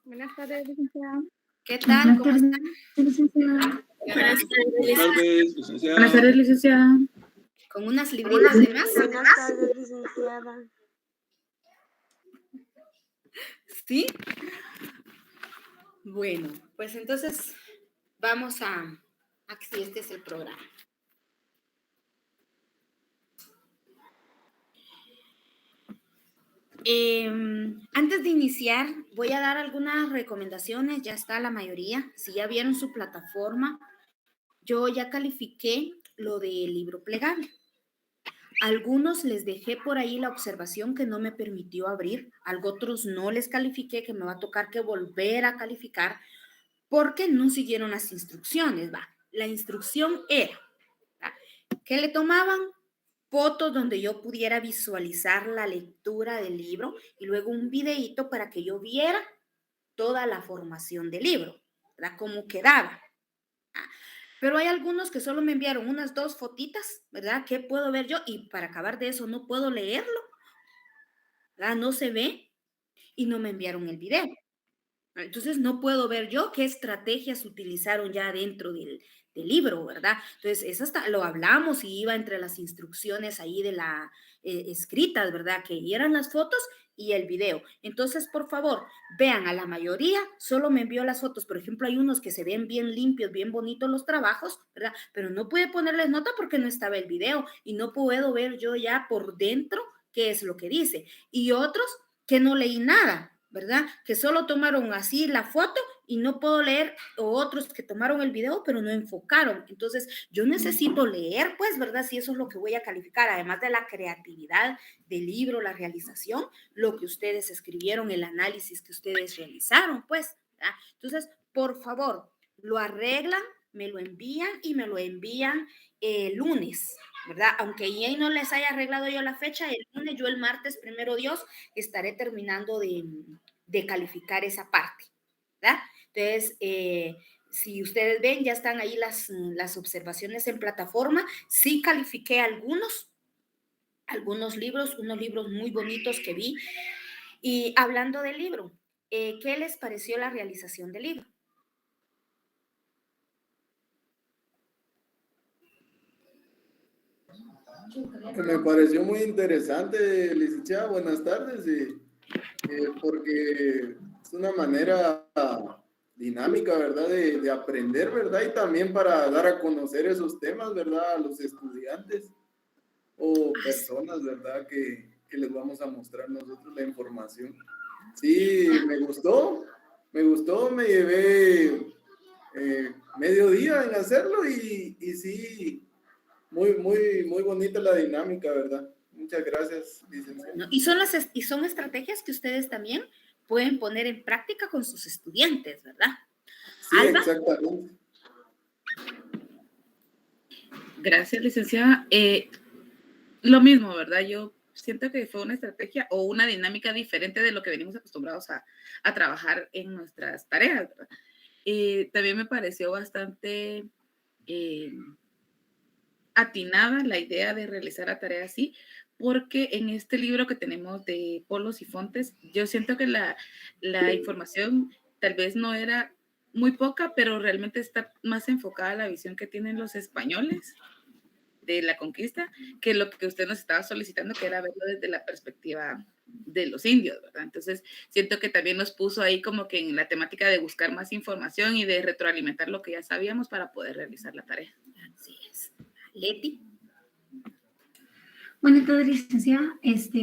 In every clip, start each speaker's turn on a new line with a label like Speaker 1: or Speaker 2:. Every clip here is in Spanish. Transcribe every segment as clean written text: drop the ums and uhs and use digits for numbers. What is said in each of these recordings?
Speaker 1: Buenas tardes, licenciada.
Speaker 2: ¿Qué tal? ¿Cómo están?
Speaker 1: Licenciada.
Speaker 2: Buenas
Speaker 3: Buenas tardes, licenciada.
Speaker 1: Buenas tardes, licenciada.
Speaker 2: Con unas librinas de más.
Speaker 4: Buenas tardes, licenciada.
Speaker 2: ¿Sí? Bueno, pues entonces vamos a si este es el programa. Antes de iniciar, voy a dar algunas recomendaciones, ya está la mayoría. Si ya vieron su plataforma, yo ya califiqué lo del libro plegable. Algunos les dejé por ahí la observación que no me permitió abrir, a otros no les califiqué, que me va a tocar que volver a calificar porque no siguieron las instrucciones, va. La instrucción era, ¿va? Que le tomaban fotos donde yo pudiera visualizar la lectura del libro y luego un videíto para que yo viera toda la formación del libro, ¿verdad? Cómo quedaba. Pero hay algunos que solo me enviaron unas 2 fotitas, ¿verdad? ¿Qué puedo ver yo? Y para acabar de eso no puedo leerlo, ¿verdad? No se ve y no me enviaron el video. Entonces no puedo ver yo qué estrategias utilizaron ya dentro del libro, ¿verdad? Entonces, eso hasta lo hablamos y iba entre las instrucciones ahí de la escritas, ¿verdad? Que eran las fotos y el video. Entonces, por favor, vean, a la mayoría solo me envió las fotos. Por ejemplo, hay unos que se ven bien limpios, bien bonitos los trabajos, ¿verdad? Pero no pude ponerles nota porque no estaba el video y no puedo ver yo ya por dentro qué es lo que dice. Y otros que no leí nada, ¿verdad? Que solo tomaron así la foto y no puedo leer, o otros que tomaron el video pero no enfocaron. Entonces, yo necesito leer, pues, ¿verdad? Si eso es lo que voy a calificar, además de la creatividad del libro, la realización, lo que ustedes escribieron, el análisis que ustedes realizaron, pues, ¿verdad? Entonces, por favor, lo arreglan, me lo envían y me lo envían el lunes, ¿verdad? Aunque ahí no les haya arreglado yo la fecha, el lunes, yo el martes, primero Dios, estaré terminando de calificar esa parte, ¿verdad? Entonces, si ustedes ven, ya están ahí las observaciones en plataforma. Sí califiqué algunos libros, unos libros muy bonitos que vi. Y hablando del libro, ¿qué les pareció la realización del libro?
Speaker 3: Me pareció muy interesante, licenciada. Buenas tardes, porque es una manera dinámica, ¿verdad? De aprender, ¿verdad? Y también para dar a conocer esos temas, ¿verdad? A los estudiantes o personas, ¿verdad? Que les vamos a mostrar nosotros la información. Sí, me llevé medio día en hacerlo y sí, muy bonita la dinámica, ¿verdad? Muchas gracias, licenciada.
Speaker 2: ¿No? Y son estrategias que ustedes también pueden poner en práctica con sus estudiantes, ¿verdad?
Speaker 3: Sí,
Speaker 2: Alba.
Speaker 3: exactamente.
Speaker 1: Gracias, licenciada. Lo mismo, ¿verdad? Yo siento que fue una estrategia o una dinámica diferente de lo que venimos acostumbrados a trabajar en nuestras tareas, ¿verdad? También me pareció bastante atinada la idea de realizar la tarea así, porque en este libro que tenemos de Polos y Fontes, yo siento que la información tal vez no era muy poca, pero realmente está más enfocada a la visión que tienen los españoles de la conquista, que lo que usted nos estaba solicitando, que era verlo desde la perspectiva de los indios, ¿verdad? Entonces, siento que también nos puso ahí como que en la temática de buscar más información y de retroalimentar lo que ya sabíamos para poder realizar la tarea.
Speaker 2: Así es. Leti.
Speaker 5: Buenas tardes, licenciada.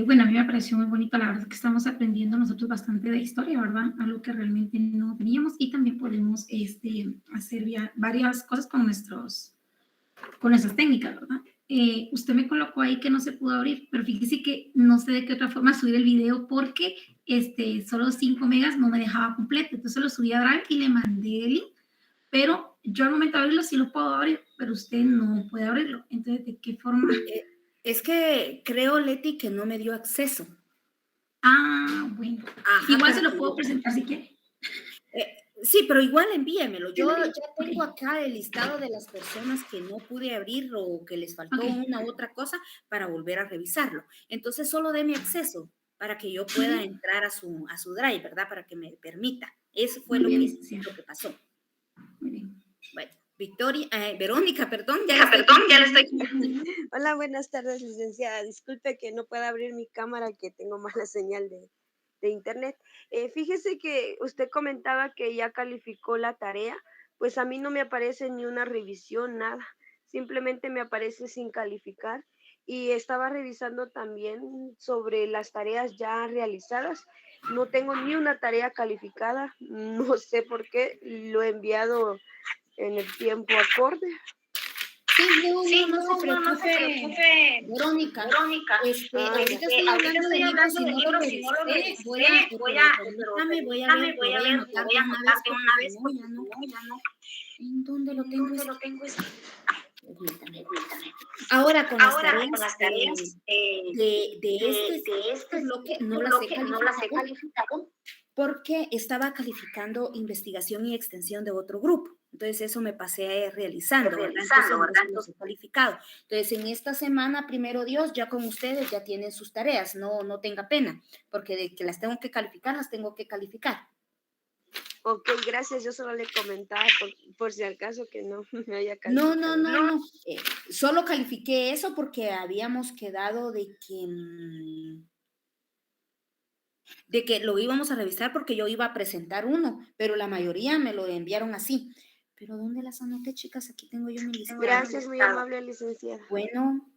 Speaker 5: Bueno, a mí me pareció muy bonito, la verdad que estamos aprendiendo nosotros bastante de historia, ¿verdad? Algo que realmente no teníamos y también podemos hacer varias cosas con nuestras técnicas, ¿verdad? Usted me colocó ahí que no se pudo abrir, pero fíjese que no sé de qué otra forma subir el video porque solo 5 megas no me dejaba completo, entonces lo subí a Drive y le mandé el link, pero yo al momento de abrirlo sí lo puedo abrir, pero usted no puede abrirlo. Entonces, ¿de qué forma?
Speaker 2: Es que creo, Leti, que no me dio acceso.
Speaker 5: Ah, bueno.
Speaker 2: Ajá,
Speaker 5: igual se lo puedo presentar si quiere.
Speaker 2: Sí, pero igual envíemelo. Yo ya tengo acá el listado de las personas que no pude abrir o que les faltó una u otra cosa para volver a revisarlo. Entonces, solo déme acceso para que yo pueda entrar a su Drive, ¿verdad? Para que me permita. Eso fue
Speaker 5: Muy
Speaker 2: lo
Speaker 5: bien,
Speaker 2: que,
Speaker 5: licenciada.
Speaker 2: lo que pasó.
Speaker 5: Muy bien.
Speaker 2: Bueno, Verónica, perdón,
Speaker 4: ya le estoy. Hola, buenas tardes, licenciada. Disculpe que no pueda abrir mi cámara, que tengo mala señal de internet. Fíjese que usted comentaba que ya calificó la tarea, pues a mí no me aparece ni una revisión, nada. Simplemente me aparece sin calificar. Y estaba revisando también sobre las tareas ya realizadas. No tengo ni una tarea calificada. No sé por qué. Lo he enviado en el tiempo acorde.
Speaker 2: Sí, no se preocupe, Verónica. Ahorita estoy hablando de libros, si no lo revisé, permítame, voy a ver, lo voy a anotar de una vez, porque si no, ya no. ¿En dónde lo tengo? Permítame. Ahora, con las tareas de este bloque, no las he calificado porque estaba calificando investigación y extensión de otro grupo. Entonces, eso me pasé realizando, ¿verdad? Entonces, no los he calificado. Entonces, en esta semana, primero Dios, ya con ustedes ya tienen sus tareas. No tenga pena, porque de que las tengo que calificar, las tengo que calificar.
Speaker 4: Ok, gracias. Yo solo le comentaba por si acaso que no me haya calificado.
Speaker 2: No. Solo califiqué eso porque habíamos quedado de que lo íbamos a revisar porque yo iba a presentar uno, pero la mayoría me lo enviaron así. ¿Pero dónde las anoté, chicas? Aquí tengo yo mi lista.
Speaker 4: Gracias, muy amable, licenciada.
Speaker 2: Bueno,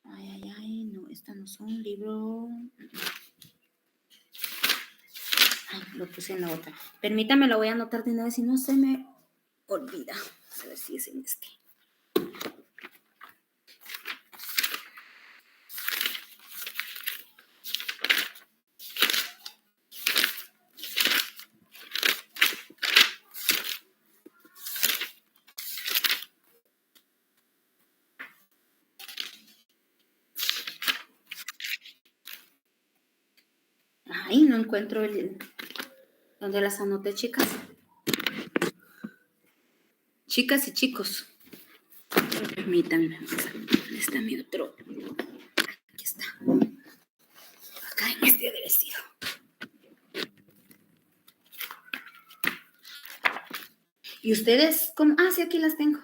Speaker 2: no, estas no son libro. Ay, lo puse en la otra. Permítame, lo voy a anotar de una vez si no se me olvida. A ver si es en este. Ay, no encuentro donde las anoté, chicas. Chicas y chicos. Permítanme. ¿Dónde está mi otro? Aquí está. Acá en este debe ser. ¿Y ustedes cómo? Ah, sí, aquí las tengo.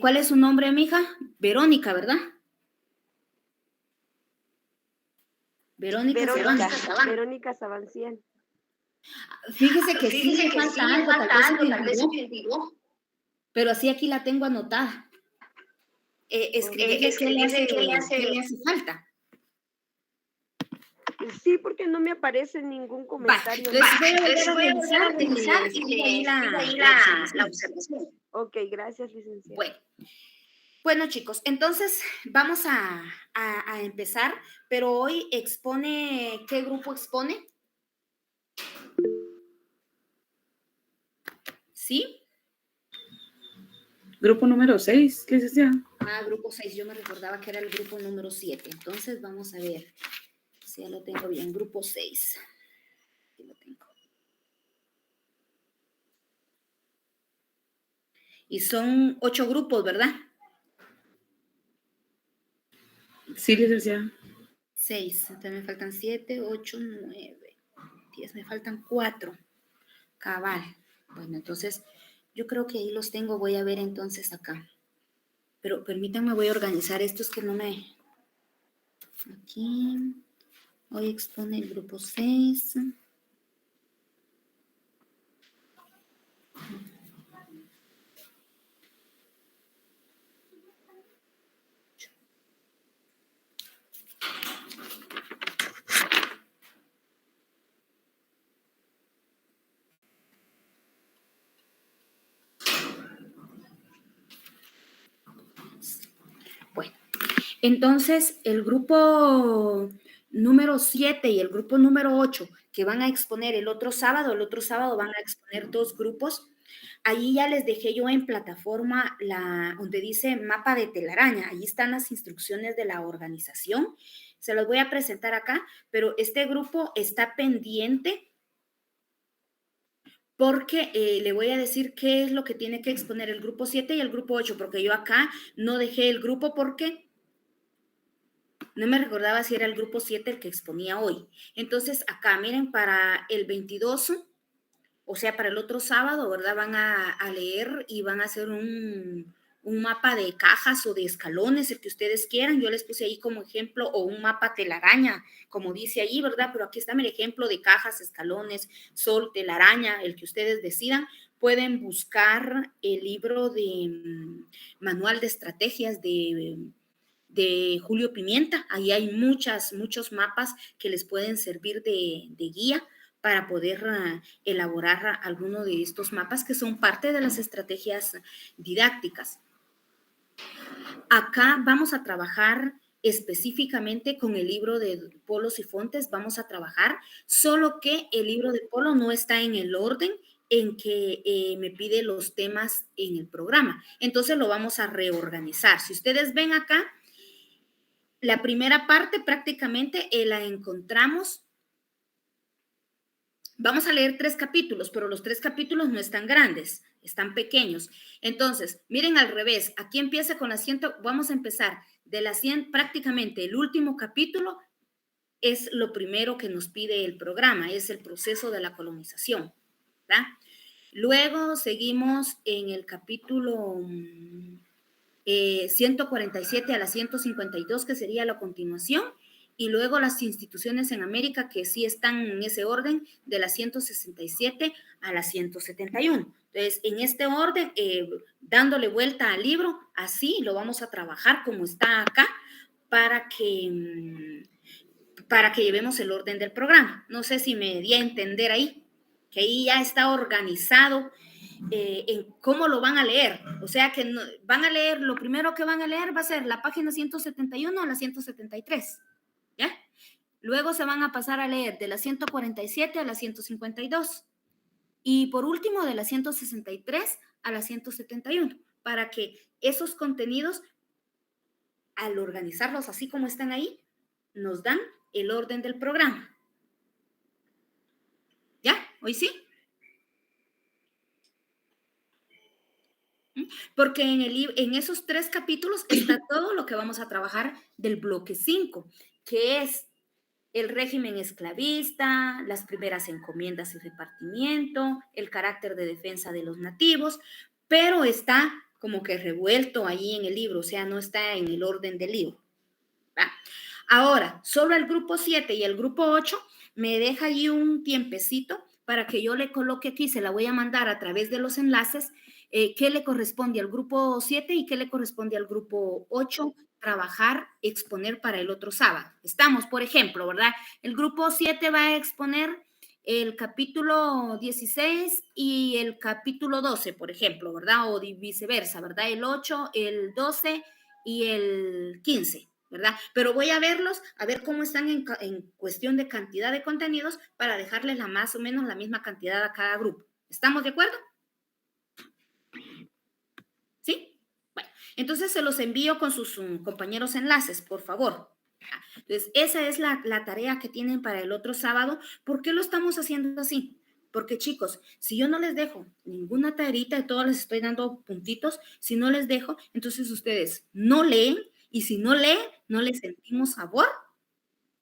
Speaker 2: ¿Cuál es su nombre, mija? Verónica, ¿verdad?
Speaker 4: Verónica Sabancien.
Speaker 2: Fíjese que sí me falta algo, tal vez se me olvidó. Pero así aquí la tengo anotada. Escribirle qué le hace falta.
Speaker 4: Sí, porque no me aparece ningún comentario.
Speaker 2: Entonces voy a volver a revisar y le escribo ahí la observación.
Speaker 4: Ok, gracias, licenciada.
Speaker 2: Bueno, chicos, entonces vamos a empezar, pero hoy expone, ¿qué grupo expone? ¿Sí?
Speaker 1: Grupo número 6, licenciada.
Speaker 2: Grupo 6, yo me recordaba que era el grupo número 7, entonces vamos a ver si ya lo tengo bien, grupo 6. Aquí lo tengo. Y son 8 grupos, ¿verdad?
Speaker 1: Sí, licenciada.
Speaker 2: 6, entonces me faltan 7, 8, 9, 10, me faltan 4. Cabal. Bueno, entonces yo creo que ahí los tengo, voy a ver entonces acá. Pero permítanme, voy a organizar estos que no me... Aquí, hoy expone el grupo 6. Bueno, entonces el grupo número 7 y el grupo número 8 que van a exponer el otro sábado van a exponer 2 grupos. Ahí ya les dejé yo en plataforma donde dice mapa de telaraña. Ahí están las instrucciones de la organización. Se los voy a presentar acá, pero este grupo está pendiente porque le voy a decir qué es lo que tiene que exponer el grupo 7 y el grupo 8, porque yo acá no dejé el grupo porque no me recordaba si era el grupo 7 el que exponía hoy. Entonces, acá, miren, para el 22 o sea, para el otro sábado, ¿verdad? Van a leer y van a hacer un mapa de cajas o de escalones, el que ustedes quieran. Yo les puse ahí como ejemplo, o un mapa telaraña, como dice ahí, ¿verdad? Pero aquí está el ejemplo de cajas, escalones, sol, telaraña, el que ustedes decidan. Pueden buscar el libro de Manual de Estrategias de Julio Pimienta. Ahí hay muchos mapas que les pueden servir de guía para poder elaborar alguno de estos mapas que son parte de las estrategias didácticas. Acá vamos a trabajar específicamente con el libro de Polos y Fontes, vamos a trabajar, solo que el libro de Polo no está en el orden en que me pide los temas en el programa. Entonces lo vamos a reorganizar. Si ustedes ven acá, la primera parte prácticamente la encontramos. Vamos a leer 3 capítulos, pero los 3 capítulos no están grandes, están pequeños. Entonces, miren al revés, aquí empieza con la 100, vamos a empezar de la 100, prácticamente el último capítulo es lo primero que nos pide el programa, es el proceso de la colonización, ¿verdad? Luego seguimos en el capítulo 147 a la 152, que sería la continuación, y luego las instituciones en América, que sí están en ese orden, de la 167 a la 171. Entonces, en este orden, dándole vuelta al libro, así lo vamos a trabajar como está acá, para que llevemos el orden del programa. No sé si me di a entender ahí, que ahí ya está organizado en cómo lo van a leer. O sea que no, van a leer, lo primero que van a leer va a ser la página 171 a la 173, ¿ya? Luego se van a pasar a leer de la 147 a la 152 y por último de la 163 a la 171, para que esos contenidos, al organizarlos así como están ahí, nos dan el orden del programa. ¿Ya? ¿Hoy sí? Porque en esos 3 capítulos está todo lo que vamos a trabajar del bloque 5, que es el régimen esclavista, las primeras encomiendas y repartimiento, el carácter de defensa de los nativos, pero está como que revuelto ahí en el libro, o sea, no está en el orden del libro. ¿Va? Ahora, solo el grupo 7 y el grupo 8 me deja ahí un tiempecito para que yo le coloque aquí, se la voy a mandar a través de los enlaces, qué le corresponde al grupo 7 y qué le corresponde al grupo 8 trabajar, exponer para el otro sábado. Estamos, por ejemplo, ¿verdad? El grupo 7 va a exponer el capítulo 16 y el capítulo 12, por ejemplo, ¿verdad? O viceversa, ¿verdad? El 8, el 12 y el 15. ¿Verdad? Pero voy a verlos, a ver cómo están en cuestión de cantidad de contenidos para dejarles más o menos la misma cantidad a cada grupo. ¿Estamos de acuerdo? ¿Sí? Bueno, entonces se los envío con sus compañeros enlaces, por favor. Entonces, esa es la tarea que tienen para el otro sábado. ¿Por qué lo estamos haciendo así? Porque, chicos, si yo no les dejo ninguna tareita, de todas les estoy dando puntitos, si no les dejo, entonces ustedes no leen, y si no leen, no les sentimos sabor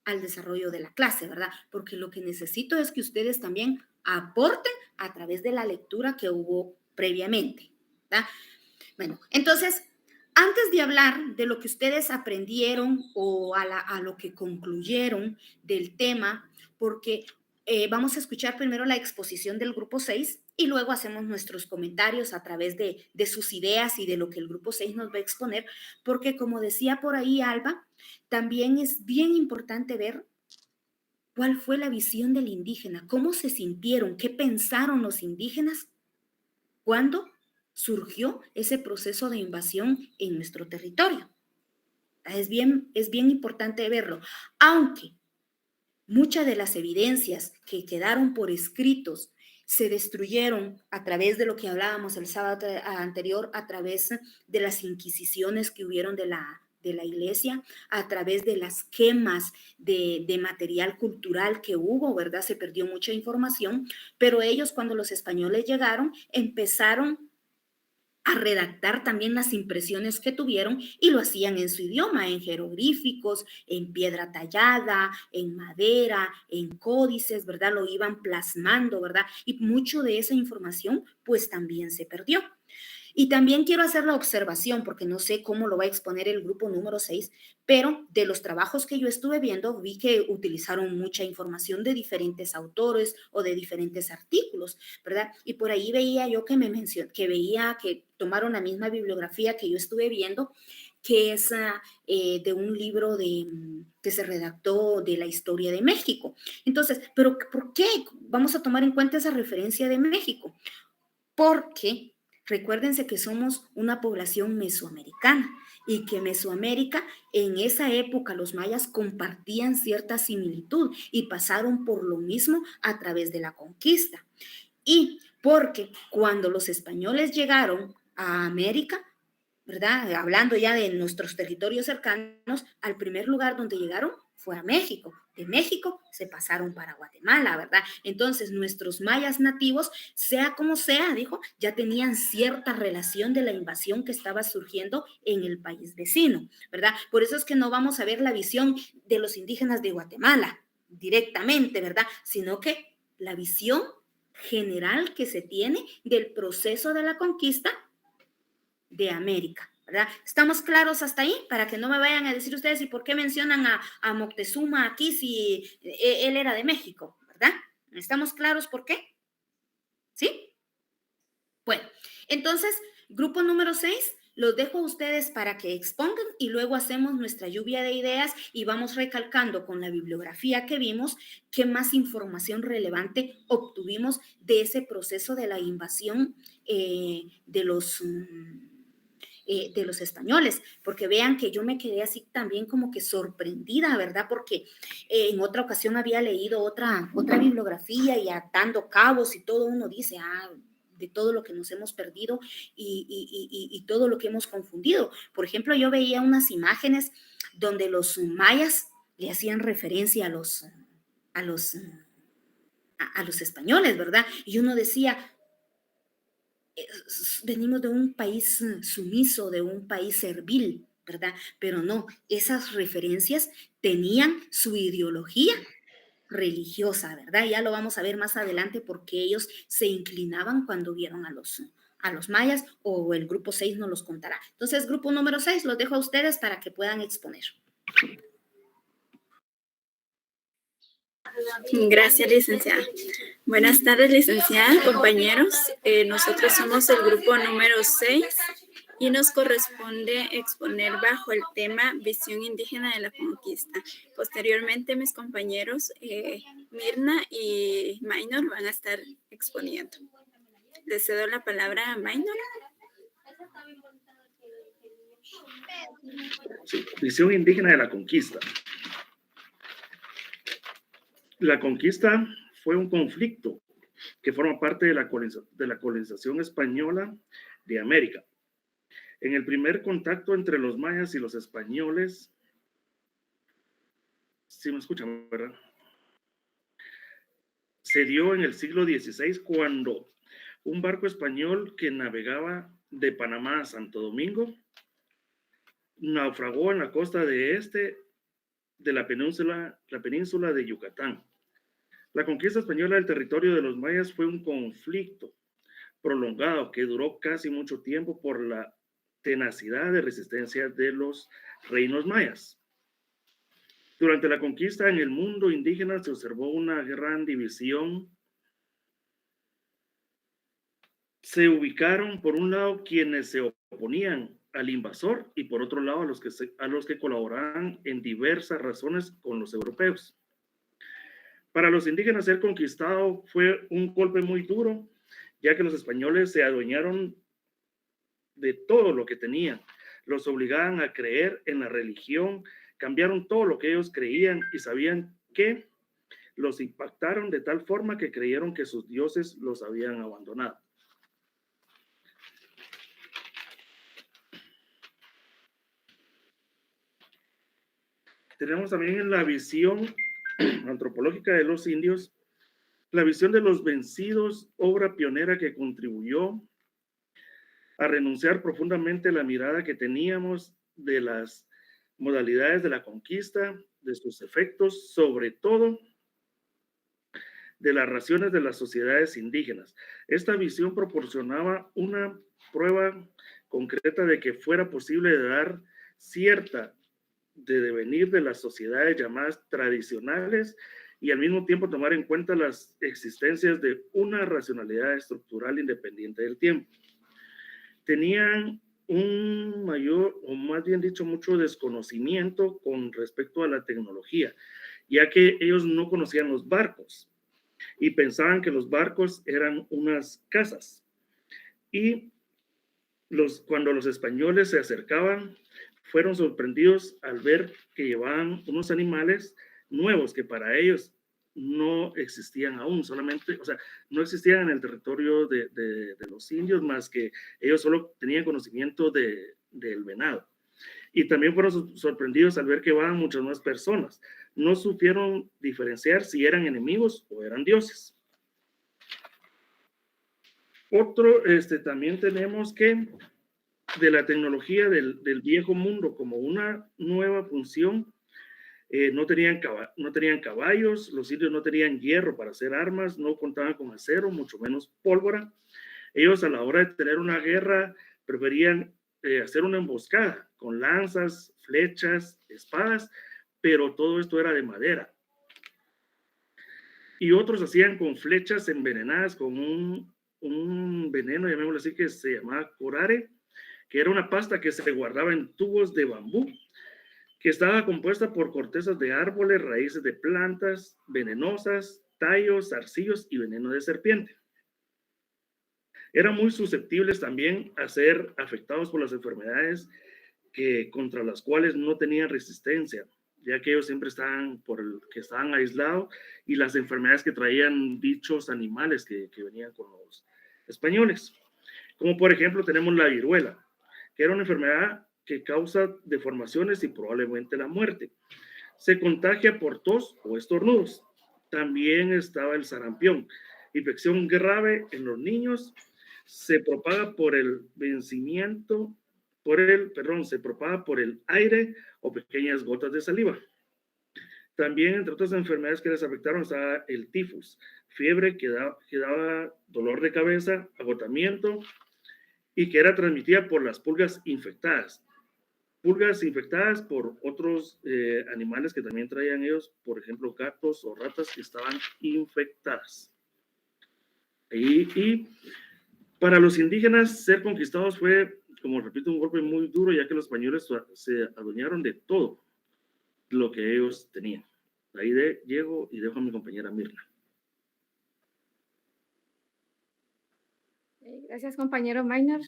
Speaker 2: al desarrollo de la clase, ¿verdad? Porque lo que necesito es que ustedes también aporten a través de la lectura que hubo previamente, ¿verdad? Bueno, entonces, antes de hablar de lo que ustedes aprendieron o a lo que concluyeron del tema, porque vamos a escuchar primero la exposición del grupo 6 y luego hacemos nuestros comentarios a través de sus ideas y de lo que el grupo 6 nos va a exponer, porque como decía por ahí Alba, también es bien importante ver cuál fue la visión del indígena, cómo se sintieron, qué pensaron los indígenas cuando surgió ese proceso de invasión en nuestro territorio. Es bien importante verlo, aunque muchas de las evidencias que quedaron por escritos se destruyeron a través de lo que hablábamos el sábado anterior, a través de las inquisiciones que hubieron de la iglesia, a través de las quemas de material cultural que hubo, ¿verdad? Se perdió mucha información, pero ellos cuando los españoles llegaron empezaron a redactar también las impresiones que tuvieron y lo hacían en su idioma, en jeroglíficos, en piedra tallada, en madera, en códices, ¿verdad? Lo iban plasmando, ¿verdad? Y mucho de esa información pues también se perdió. Y también quiero hacer la observación, porque no sé cómo lo va a exponer el grupo número 6, pero de los trabajos que yo estuve viendo, vi que utilizaron mucha información de diferentes autores o de diferentes artículos, ¿verdad? Y por ahí veía yo que veía que tomaron la misma bibliografía que yo estuve viendo, que es de un libro que se redactó de la historia de México. Entonces, ¿pero por qué vamos a tomar en cuenta esa referencia de México? Porque recuérdense que somos una población mesoamericana y que Mesoamérica en esa época los mayas compartían cierta similitud y pasaron por lo mismo a través de la conquista. Y porque cuando los españoles llegaron a América, ¿verdad? Hablando ya de nuestros territorios cercanos, al primer lugar donde llegaron fue a México. De México se pasaron para Guatemala, ¿verdad? Entonces, nuestros mayas nativos, sea como sea, dijo, ya tenían cierta relación de la invasión que estaba surgiendo en el país vecino, ¿verdad? Por eso es que no vamos a ver la visión de los indígenas de Guatemala directamente, ¿verdad? Sino que la visión general que se tiene del proceso de la conquista de América, ¿verdad? ¿Estamos claros hasta ahí? Para que no me vayan a decir ustedes, ¿y por qué mencionan a Moctezuma aquí si él era de México? ¿Verdad? ¿Estamos claros por qué? ¿Sí? Bueno, entonces, grupo número 6, los dejo a ustedes para que expongan y luego hacemos nuestra lluvia de ideas y vamos recalcando con la bibliografía que vimos qué más información relevante obtuvimos de ese proceso de la invasión de los españoles, porque vean que yo me quedé así también como que sorprendida, ¿verdad? Porque en otra ocasión había leído otra bibliografía y atando cabos y todo uno dice, de todo lo que nos hemos perdido y todo lo que hemos confundido. Por ejemplo, yo veía unas imágenes donde los mayas le hacían referencia a los españoles, ¿verdad? Y uno decía, venimos de un país sumiso, de un país servil, ¿verdad? Pero no, esas referencias tenían su ideología religiosa, ¿verdad? Ya lo vamos a ver más adelante porque ellos se inclinaban cuando vieron a los mayas, o el grupo 6 nos los contará. Entonces, grupo número 6, los dejo a ustedes para que puedan exponer.
Speaker 6: Gracias, licenciada. Buenas tardes, licenciada, compañeros. Nosotros somos el grupo número 6 y nos corresponde exponer bajo el tema Visión Indígena de la Conquista. Posteriormente, mis compañeros Mirna y Maynor van a estar exponiendo. Le cedo la palabra a Maynor.
Speaker 7: Sí, Visión Indígena de la Conquista. La conquista fue un conflicto que forma parte de la colonización española de América. En el primer contacto entre los mayas y los españoles, ¿sí me escuchan, verdad? Se dio en el siglo XVI cuando un barco español que navegaba de Panamá a Santo Domingo naufragó en la costa de este de la península de Yucatán. La conquista española del territorio de los mayas fue un conflicto prolongado que duró casi mucho tiempo por la tenacidad de resistencia de los reinos mayas. Durante la conquista en el mundo indígena se observó una gran división. Se ubicaron por un lado quienes se oponían al invasor y por otro lado a los que colaboraban en diversas razones con los europeos. Para los indígenas ser conquistado fue un golpe muy duro, ya que los españoles se adueñaron de todo lo que tenían, los obligaban a creer en la religión, cambiaron todo lo que ellos creían y sabían que los impactaron de tal forma que creyeron que sus dioses los habían abandonado. Tenemos también la visión antropológica de los indios, la visión de los vencidos, obra pionera que contribuyó a renunciar profundamente a la mirada que teníamos de las modalidades de la conquista, de sus efectos, sobre todo de las raciones de las sociedades indígenas. Esta visión proporcionaba una prueba concreta de que fuera posible dar cierta de devenir de las sociedades llamadas tradicionales y al mismo tiempo tomar en cuenta las existencias de una racionalidad estructural independiente del tiempo. Tenían un mayor, o más bien dicho, mucho desconocimiento con respecto a la tecnología, ya que ellos no conocían los barcos y pensaban que los barcos eran unas casas. Y cuando los españoles se acercaban, fueron sorprendidos al ver que llevaban unos animales nuevos que para ellos no existían aún, solamente, o sea, no existían en el territorio de los indios, más que ellos solo tenían conocimiento del venado. Y también fueron sorprendidos al ver que van muchas más personas. No supieron diferenciar si eran enemigos o eran dioses. También tenemos que de la tecnología del viejo mundo como una nueva función, no tenían caballos, los indios no tenían hierro para hacer armas, no contaban con acero, mucho menos pólvora. Ellos a la hora de tener una guerra preferían hacer una emboscada con lanzas, flechas, espadas, pero todo esto era de madera. Y otros hacían con flechas envenenadas con un veneno, llamémoslo así, que se llamaba curare, que era una pasta que se guardaba en tubos de bambú, que estaba compuesta por cortezas de árboles, raíces de plantas venenosas, tallos, zarcillos y veneno de serpiente. Eran muy susceptibles también a ser afectados por las enfermedades contra las cuales no tenían resistencia, ya que ellos siempre estaban aislados, y las enfermedades que traían bichos animales que venían con los españoles. Como por ejemplo tenemos la viruela, que era una enfermedad que causa deformaciones y probablemente la muerte. Se contagia por tos o estornudos. También estaba el sarampión, infección grave en los niños. Se propaga por el se propaga por el aire o pequeñas gotas de saliva. También, entre otras enfermedades que les afectaron, estaba el tifus, fiebre que daba dolor de cabeza, agotamiento, y que era transmitida por las pulgas infectadas. Pulgas infectadas por otros animales que también traían ellos, por ejemplo, gatos o ratas que estaban infectadas. Y para los indígenas, ser conquistados fue, como repito, un golpe muy duro, ya que los españoles se adueñaron de todo lo que ellos tenían. Ahí llego y dejo a mi compañera Mirna.
Speaker 8: Gracias, compañero Maynard.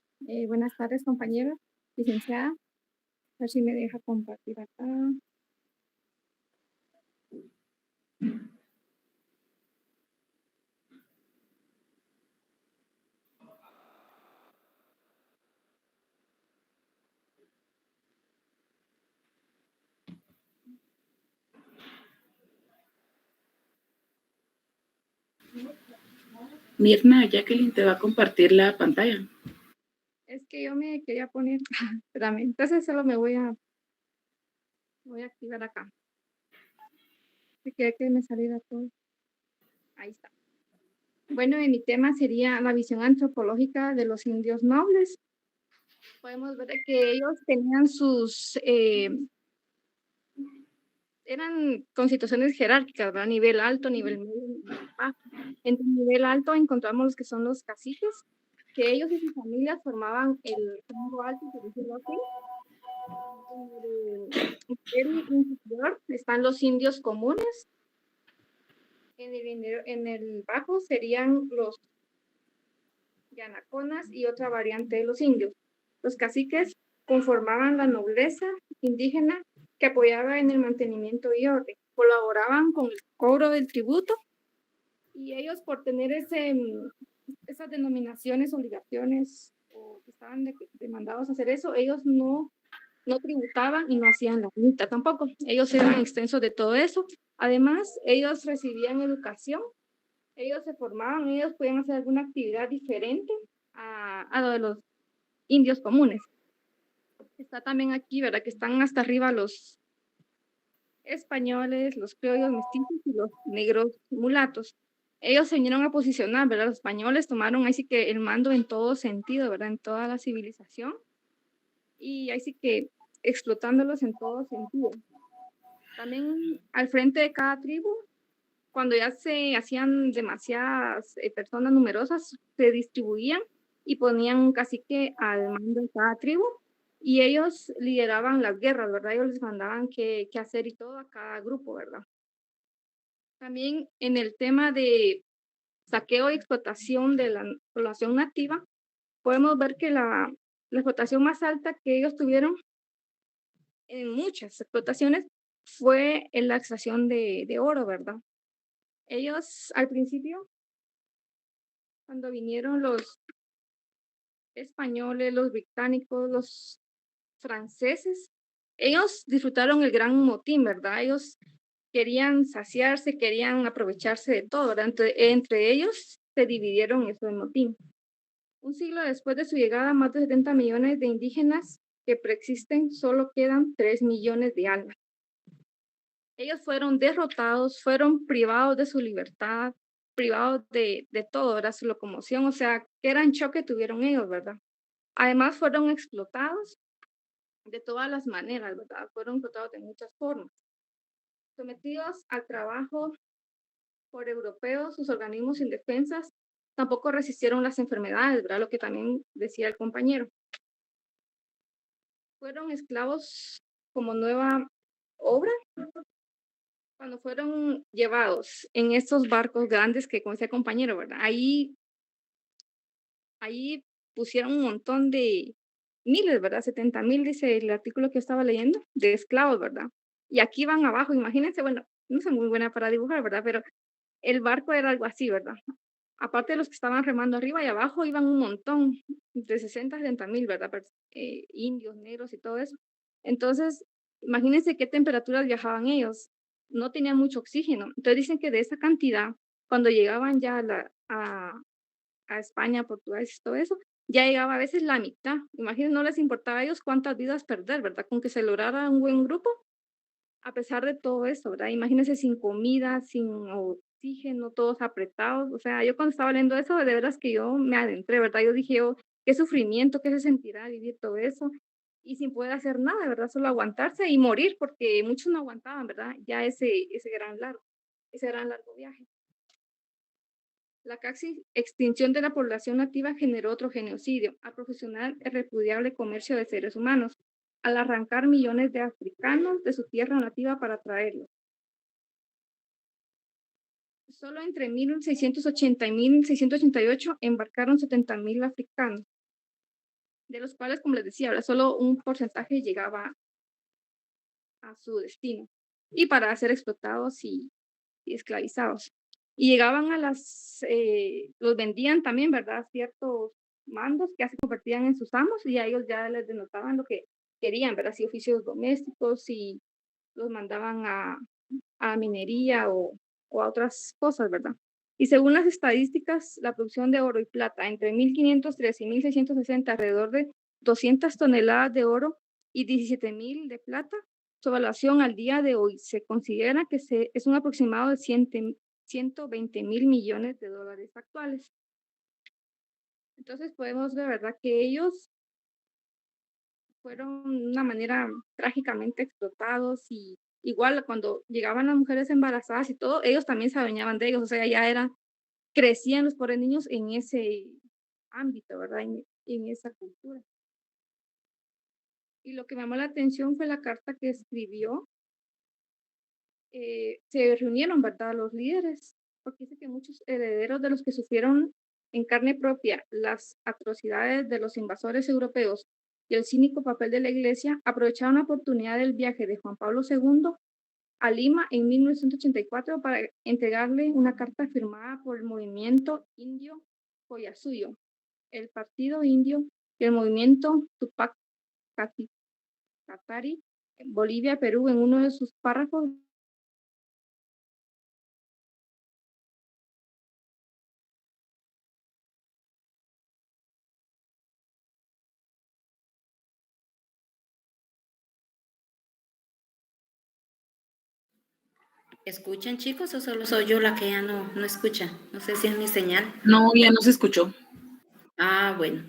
Speaker 8: Buenas tardes, compañero, licenciada. A ver si me deja compartir acá.
Speaker 1: Mirna, Jacqueline te va a compartir la pantalla.
Speaker 8: Es que yo me quería poner, espérame, entonces solo me voy a activar acá. Si quiere que me saliera todo. Ahí está. Bueno, mi tema sería la visión antropológica de los indios nobles. Podemos ver que ellos tenían eran constituciones jerárquicas, ¿verdad? Nivel alto, nivel medio, nivel bajo. En el nivel alto encontramos los que son los caciques, que ellos y sus familias formaban el rango alto, por decirlo así. En el inferior están los indios comunes. En el bajo serían los yanaconas y otra variante de los indios. Los caciques conformaban la nobleza indígena que apoyaba en el mantenimiento y orden. Colaboraban con el cobro del tributo, y ellos, por tener esas denominaciones, obligaciones, o que estaban demandados a hacer eso, ellos no tributaban y no hacían la mitad tampoco. Ellos eran extensos de todo eso. Además, ellos recibían educación, ellos se formaban, ellos podían hacer alguna actividad diferente a lo de los indios comunes. Está también aquí, ¿verdad? Que están hasta arriba los españoles, los criollos mestizos y los negros mulatos. Ellos se vinieron a posicionar, ¿verdad? Los españoles tomaron así que el mando en todo sentido, ¿verdad? En toda la civilización. Y así que explotándolos en todo sentido. También al frente de cada tribu, cuando ya se hacían demasiadas personas numerosas, se distribuían y ponían un cacique al mando de cada tribu y ellos lideraban las guerras, ¿verdad? Ellos les mandaban qué hacer y todo a cada grupo, ¿verdad? También en el tema de saqueo y explotación de la población nativa, podemos ver que la explotación más alta que ellos tuvieron en muchas explotaciones fue en la extracción de oro, ¿verdad? Ellos al principio, cuando vinieron los españoles, los británicos, los franceses, ellos disfrutaron el gran motín, ¿verdad? Ellos querían saciarse, querían aprovecharse de todo, ¿verdad? Entre ellos se dividieron eso del motín. Un siglo después de su llegada, más de 70 millones de indígenas que preexisten, solo quedan 3 millones de almas. Ellos fueron derrotados, fueron privados de su libertad, privados de todo, ¿verdad? Su locomoción, o sea, qué gran choque tuvieron ellos, ¿verdad? Además, fueron explotados de todas las maneras, ¿verdad? Fueron explotados de muchas formas. Sometidos al trabajo por europeos, sus organismos indefensas tampoco resistieron las enfermedades, ¿verdad? Lo que también decía el compañero. Fueron esclavos como nueva obra cuando fueron llevados en estos barcos grandes que, como decía el compañero, ¿verdad? Ahí pusieron un montón de miles, ¿verdad? 70,000, dice el artículo que estaba leyendo, de esclavos, ¿verdad? Y aquí van abajo, imagínense, bueno, no soy muy buena para dibujar, ¿verdad? Pero el barco era algo así, ¿verdad? Aparte de los que estaban remando arriba y abajo, iban un montón, entre 60 y 70,000, ¿verdad? Indios, negros y todo eso. Entonces, imagínense qué temperaturas viajaban ellos. No tenían mucho oxígeno. Entonces dicen que de esa cantidad, cuando llegaban ya a España, Portugal y todo eso, ya llegaba a veces la mitad. Imagínense, no les importaba a ellos cuántas vidas perder, ¿verdad? Con que se lograra un buen grupo, a pesar de todo eso, ¿verdad? Imagínense sin comida, sin oxígeno, todos apretados. O sea, yo cuando estaba leyendo eso, de veras que yo me adentré, ¿verdad? Yo dije, oh, qué sufrimiento, qué se sentirá vivir todo eso. Y sin poder hacer nada, ¿verdad? Solo aguantarse y morir, porque muchos no aguantaban, ¿verdad? Ya ese gran largo viaje. La casi extinción de la población nativa generó otro genocidio, al profesional y repudiable comercio de seres humanos, al arrancar millones de africanos de su tierra nativa para traerlos. Solo entre 1680 y 1688 embarcaron 70,000 africanos, de los cuales, como les decía, ahora solo un porcentaje llegaba a su destino y para ser explotados y esclavizados. Y llegaban los vendían también, ¿verdad? Ciertos mandos que ya se convertían en sus amos y a ellos ya les denotaban lo que querían, ¿verdad? Si oficios domésticos y los mandaban a minería o a otras cosas, ¿verdad? Y según las estadísticas, la producción de oro y plata entre 1503 y 1660, alrededor de 200 toneladas de oro y 17,000 de plata. Su evaluación al día de hoy se considera que es un aproximado de 120,000 millones de dólares actuales. Entonces podemos ver, ¿verdad? Que ellos fueron de una manera trágicamente explotados y igual cuando llegaban las mujeres embarazadas y todo, ellos también se adueñaban de ellos, o sea, crecían los pobres niños en ese ámbito, ¿verdad? En esa cultura. Y lo que me llamó la atención fue la carta que escribió. Se reunieron, ¿verdad? Los líderes, porque dice que muchos herederos de los que sufrieron en carne propia las atrocidades de los invasores europeos y el cínico papel de la Iglesia aprovecharon la oportunidad del viaje de Juan Pablo II a Lima en 1984 para entregarle una carta firmada por el movimiento indio Collasuyo, el Partido Indio y el movimiento Tupac Katari en Bolivia, Perú. En uno de sus párrafos
Speaker 2: ¿Escuchan, chicos, o solo soy yo la que ya no escucha? No sé si es mi señal.
Speaker 1: No, ya no se escuchó.
Speaker 2: Ah, bueno.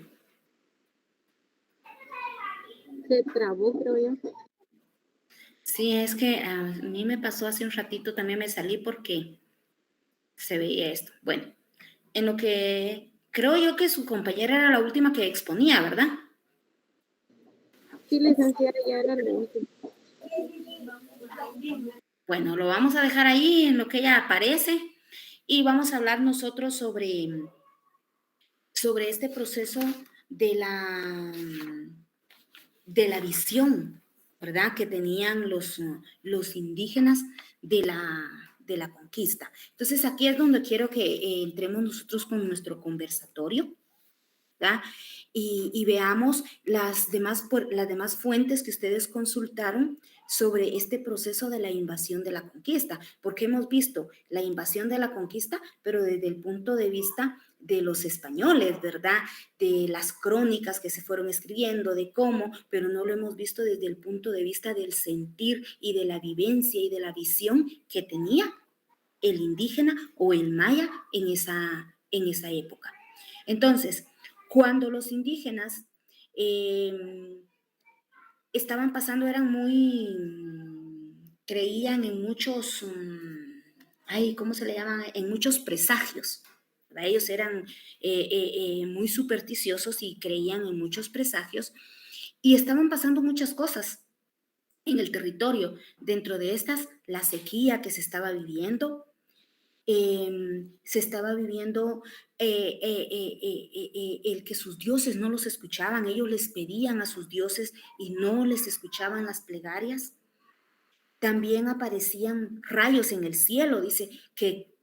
Speaker 4: Se trabó, creo yo.
Speaker 2: Sí, es que a mí me pasó hace un ratito, también me salí porque se veía esto. Bueno, en lo que creo yo que su compañera era la última que exponía, ¿verdad?
Speaker 4: Sí, licenciada, ya era lo último.
Speaker 2: Bueno, lo vamos a dejar ahí en lo que ella aparece y vamos a hablar nosotros sobre este proceso de la visión, ¿verdad? Que tenían los indígenas de la conquista. Entonces, aquí es donde quiero que entremos nosotros con nuestro conversatorio, ¿verdad? Y veamos las demás fuentes que ustedes consultaron sobre este proceso de la invasión de la conquista, porque hemos visto la invasión de la conquista, pero desde el punto de vista de los españoles, ¿verdad? De las crónicas que se fueron escribiendo, de cómo, pero no lo hemos visto desde el punto de vista del sentir y de la vivencia y de la visión que tenía el indígena o el maya en esa época. Entonces, cuando los indígenas estaban pasando, creían en muchos, ¿cómo se le llaman? En muchos presagios. ¿Verdad? Ellos eran muy supersticiosos y creían en muchos presagios y estaban pasando muchas cosas en el territorio. Dentro de estas, la sequía que se estaba viviendo, el que sus dioses no los escuchaban, ellos les pedían a sus dioses y no les escuchaban las plegarias. También aparecían rayos en el cielo, dice, que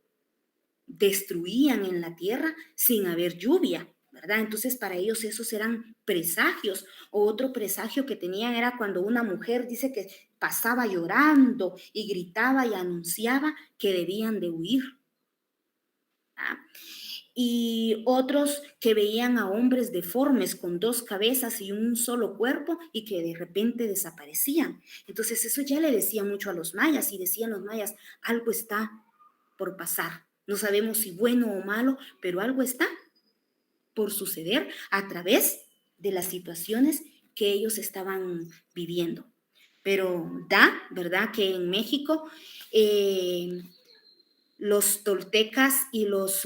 Speaker 2: destruían en la tierra sin haber lluvia, ¿verdad? Entonces para ellos esos eran presagios. Otro presagio que tenían era cuando una mujer dice que pasaba llorando y gritaba y anunciaba que debían de huir. ¿Ah? Y otros que veían a hombres deformes con 2 cabezas y un solo cuerpo y que de repente desaparecían. Entonces eso ya le decía mucho a los mayas y decían los mayas, algo está por pasar. No sabemos si bueno o malo, pero algo está por suceder a través de las situaciones que ellos estaban viviendo. Pero ¿verdad? Que en México los toltecas y los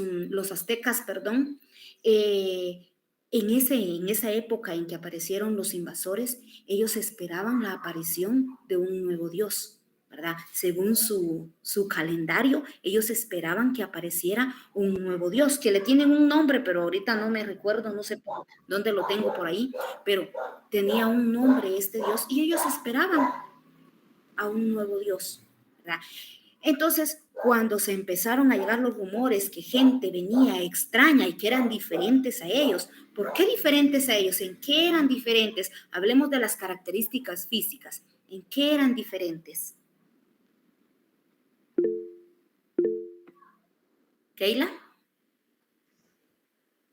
Speaker 2: aztecas, perdón, en esa época en que aparecieron los invasores, ellos esperaban la aparición de un nuevo Dios, ¿verdad? Según su calendario, ellos esperaban que apareciera un nuevo Dios, que le tienen un nombre, pero ahorita no me recuerdo, no sé por dónde lo tengo por ahí, pero tenía un nombre este Dios y ellos esperaban a un nuevo Dios, ¿verdad? Entonces, cuando se empezaron a llegar los rumores que gente venía extraña y que eran diferentes a ellos, ¿por qué diferentes a ellos? ¿En qué eran diferentes? Hablemos de las características físicas. ¿En qué eran diferentes? ¿Keila?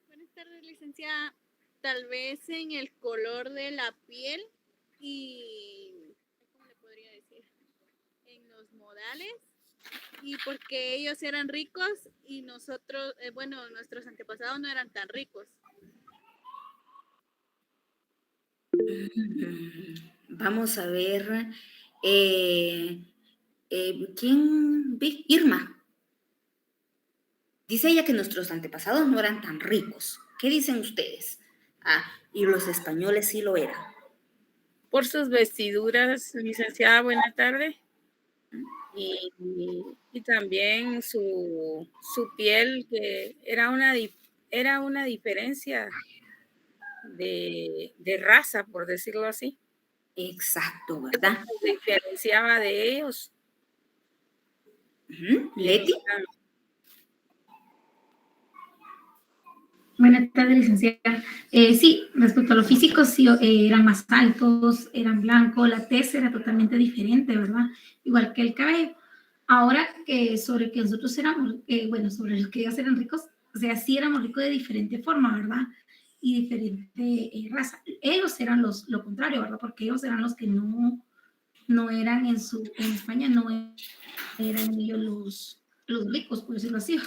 Speaker 6: Buenas tardes, licenciada. Tal vez en el color de la piel y, ¿cómo le podría decir? En los modales. Y porque ellos eran ricos y nosotros, nuestros antepasados no eran tan ricos.
Speaker 2: Vamos a ver. ¿Quién? Irma. Dice ella que nuestros antepasados no eran tan ricos. ¿Qué dicen ustedes? Y los españoles sí lo eran.
Speaker 9: Por sus vestiduras, licenciada, buena tarde. Y también su piel, que era una diferencia de raza, por decirlo así.
Speaker 2: Exacto, ¿verdad?
Speaker 9: Se diferenciaba de ellos.
Speaker 2: Leti.
Speaker 5: Buenas tardes, licenciada. Sí, respecto a lo físico, sí, eran más altos, eran blancos, la tez era totalmente diferente, ¿verdad? Igual que el cabello. Ahora, sobre que nosotros éramos, sobre los que ellos eran ricos, o sea, sí éramos ricos de diferente forma, ¿verdad? Y diferente raza. Ellos eran lo contrario, ¿verdad? Porque ellos eran los que no no eran en España no eran ellos los ricos, por decirlo así,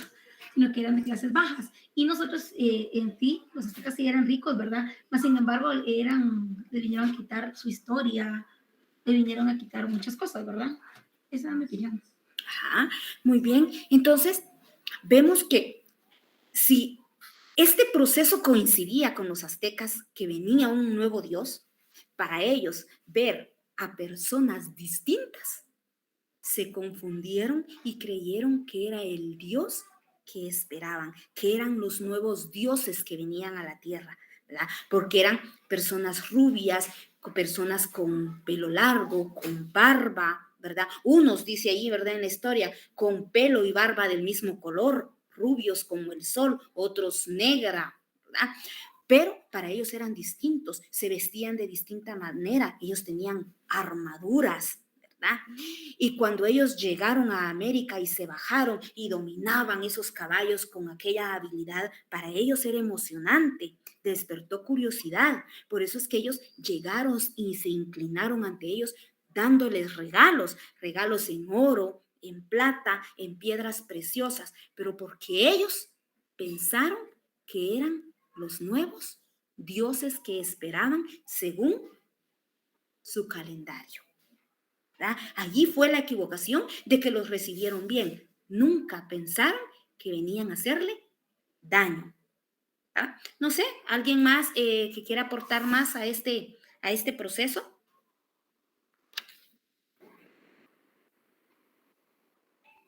Speaker 5: sino que eran de clases bajas. Y nosotros, en sí, los aztecas sí eran ricos, ¿verdad? Mas, sin embargo, le vinieron a quitar su historia, le vinieron a quitar muchas cosas, ¿verdad? Esa es mi opinión.
Speaker 2: Ajá, muy bien. Entonces, vemos que si este proceso coincidía con los aztecas, que venía un nuevo Dios, para ellos ver a personas distintas, se confundieron y creyeron que era el Dios que esperaban, que eran los nuevos dioses que venían a la tierra, ¿verdad? Porque eran personas rubias, personas con pelo largo, con barba, ¿verdad? Unos, dice ahí, ¿verdad? En la historia, con pelo y barba del mismo color, rubios como el sol, otros negra, ¿verdad? Pero para ellos eran distintos, se vestían de distinta manera, ellos tenían armaduras, ¿verdad? Y cuando ellos llegaron a América y se bajaron y dominaban esos caballos con aquella habilidad, para ellos era emocionante, despertó curiosidad. Por eso es que ellos llegaron y se inclinaron ante ellos dándoles regalos, regalos en oro, en plata, en piedras preciosas, pero porque ellos pensaron que eran los nuevos dioses que esperaban según su calendario, ¿verdad? Allí fue la equivocación de que los recibieron bien. Nunca pensaron que venían a hacerle daño, ¿verdad? No sé, ¿alguien más que quiera aportar más a este proceso?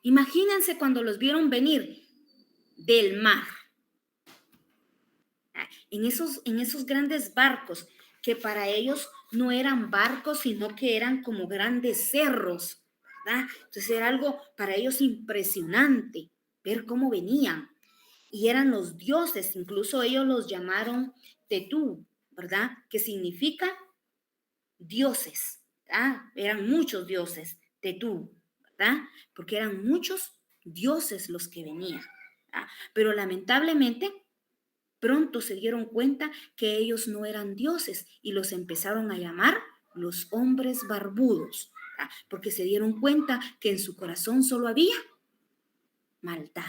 Speaker 2: Imagínense cuando los vieron venir del mar, en esos grandes barcos que para ellos no eran barcos, sino que eran como grandes cerros, ¿verdad? Entonces era algo para ellos impresionante ver cómo venían. Y eran los dioses, incluso ellos los llamaron Tetú, ¿verdad? Que significa dioses, ¿verdad? Eran muchos dioses, Tetú, ¿verdad? Porque eran muchos dioses los que venían, ¿verdad? Pero lamentablemente pronto se dieron cuenta que ellos no eran dioses y los empezaron a llamar los hombres barbudos, ¿verdad? Porque se dieron cuenta que en su corazón solo había maldad.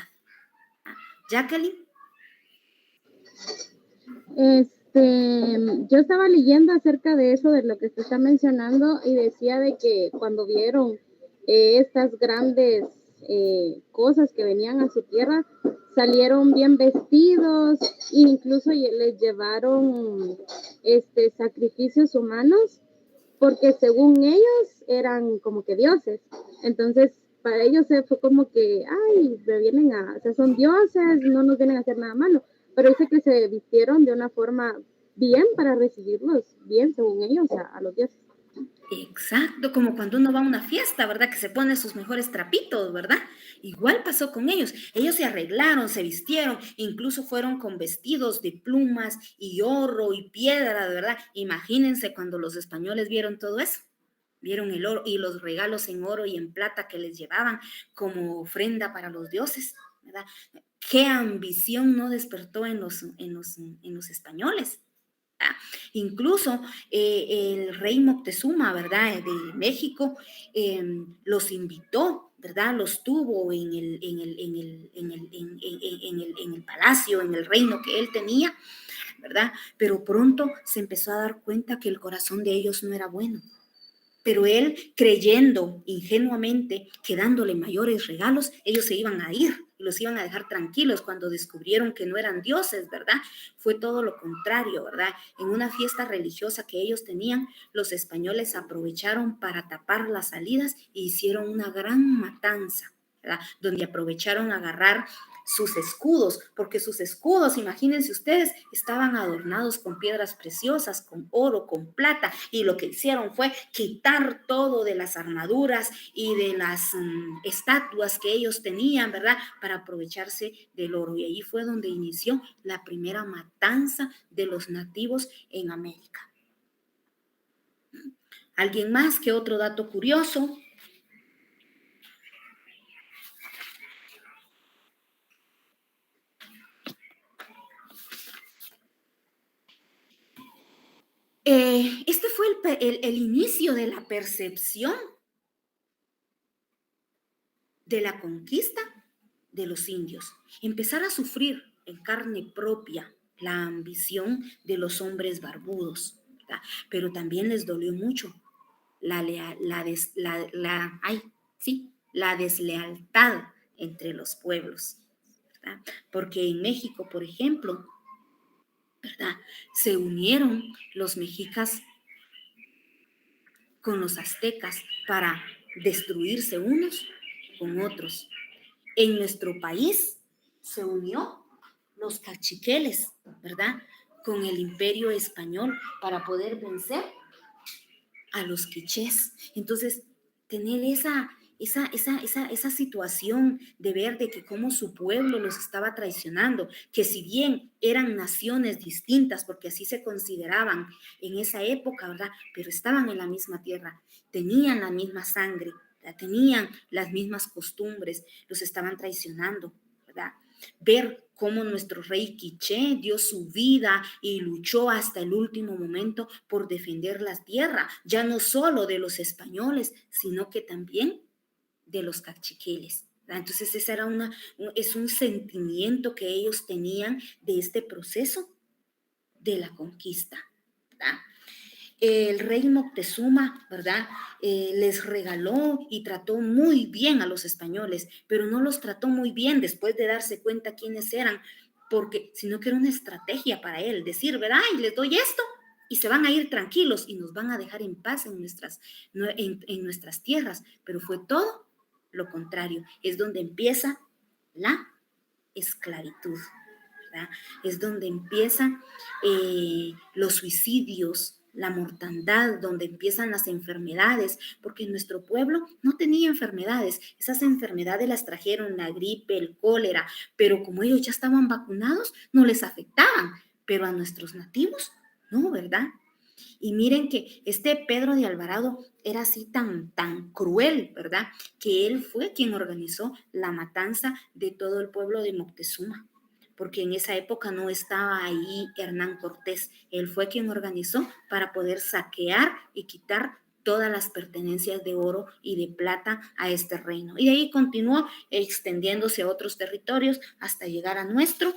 Speaker 2: Jacqueline.
Speaker 10: Yo estaba leyendo acerca de eso, de lo que se está mencionando, y decía de que cuando vieron estas grandes cosas que venían a su tierra, salieron bien vestidos e incluso les llevaron sacrificios humanos, porque según ellos eran como que dioses. Entonces, para ellos fue como que, ay, me vienen o sea, son dioses, no nos vienen a hacer nada malo. Pero dice que se vistieron de una forma bien para recibirlos bien, según ellos, a los dioses.
Speaker 2: Exacto, como cuando uno va a una fiesta, ¿verdad? Que se pone sus mejores trapitos, ¿verdad? Igual pasó con ellos. Ellos se arreglaron, se vistieron, incluso fueron con vestidos de plumas y oro y piedra, ¿verdad? Imagínense cuando los españoles vieron todo eso. Vieron el oro y los regalos en oro y en plata que les llevaban como ofrenda para los dioses, ¿verdad? ¿Qué ambición no despertó en los españoles? Incluso el rey Moctezuma, ¿verdad? De México, los invitó, ¿verdad? Los tuvo en el palacio, en el reino que él tenía, ¿verdad? Pero pronto se empezó a dar cuenta que el corazón de ellos no era bueno. Pero él, creyendo ingenuamente que dándole mayores regalos, ellos se iban a ir y los iban a dejar tranquilos cuando descubrieron que no eran dioses, ¿verdad? Fue todo lo contrario, ¿verdad? En una fiesta religiosa que ellos tenían, los españoles aprovecharon para tapar las salidas e hicieron una gran matanza, ¿verdad? Donde aprovecharon a agarrar sus escudos, porque sus escudos, imagínense ustedes, estaban adornados con piedras preciosas, con oro, con plata, y lo que hicieron fue quitar todo de las armaduras y de las estatuas que ellos tenían, ¿verdad? Para aprovecharse del oro. Y ahí fue donde inició la primera matanza de los nativos en América. ¿Alguien más? ¿Qué otro dato curioso? Este fue el inicio de la percepción de la conquista de los indios. Empezar a sufrir en carne propia la ambición de los hombres barbudos, ¿verdad? Pero también les dolió mucho la deslealtad entre los pueblos, ¿verdad? Porque en México, por ejemplo, ¿verdad?, se unieron los mexicas con los aztecas para destruirse unos con otros. En nuestro país se unió los caciqueles, ¿verdad?, con el imperio español para poder vencer a los quichés. Entonces, tener esa situación de ver de que cómo su pueblo los estaba traicionando, que si bien eran naciones distintas, porque así se consideraban en esa época, ¿verdad?, pero estaban en la misma tierra, tenían la misma sangre, ¿verdad?, tenían las mismas costumbres, los estaban traicionando, ¿verdad? Ver cómo nuestro rey quiché dio su vida y luchó hasta el último momento por defender la tierra, ya no solo de los españoles, sino que también de los caciqueles. Entonces, es un sentimiento que ellos tenían de este proceso de la conquista, ¿verdad? El rey Moctezuma, ¿verdad?, les regaló y trató muy bien a los españoles, pero no los trató muy bien después de darse cuenta quiénes eran, sino que era una estrategia para él, decir, ¿verdad?, y les doy esto y se van a ir tranquilos y nos van a dejar en paz en nuestras tierras, pero fue todo lo contrario. Es donde empieza la esclavitud, ¿verdad? Es donde empiezan los suicidios, la mortandad, donde empiezan las enfermedades, porque nuestro pueblo no tenía enfermedades. Esas enfermedades las trajeron la gripe, el cólera, pero como ellos ya estaban vacunados, no les afectaban, pero a nuestros nativos, no, ¿verdad? Y miren que este Pedro de Alvarado era así tan cruel, ¿verdad?, que él fue quien organizó la matanza de todo el pueblo de Moctezuma, porque en esa época no estaba ahí Hernán Cortés. Él fue quien organizó para poder saquear y quitar todas las pertenencias de oro y de plata a este reino. Y de ahí continuó extendiéndose a otros territorios hasta llegar a nuestro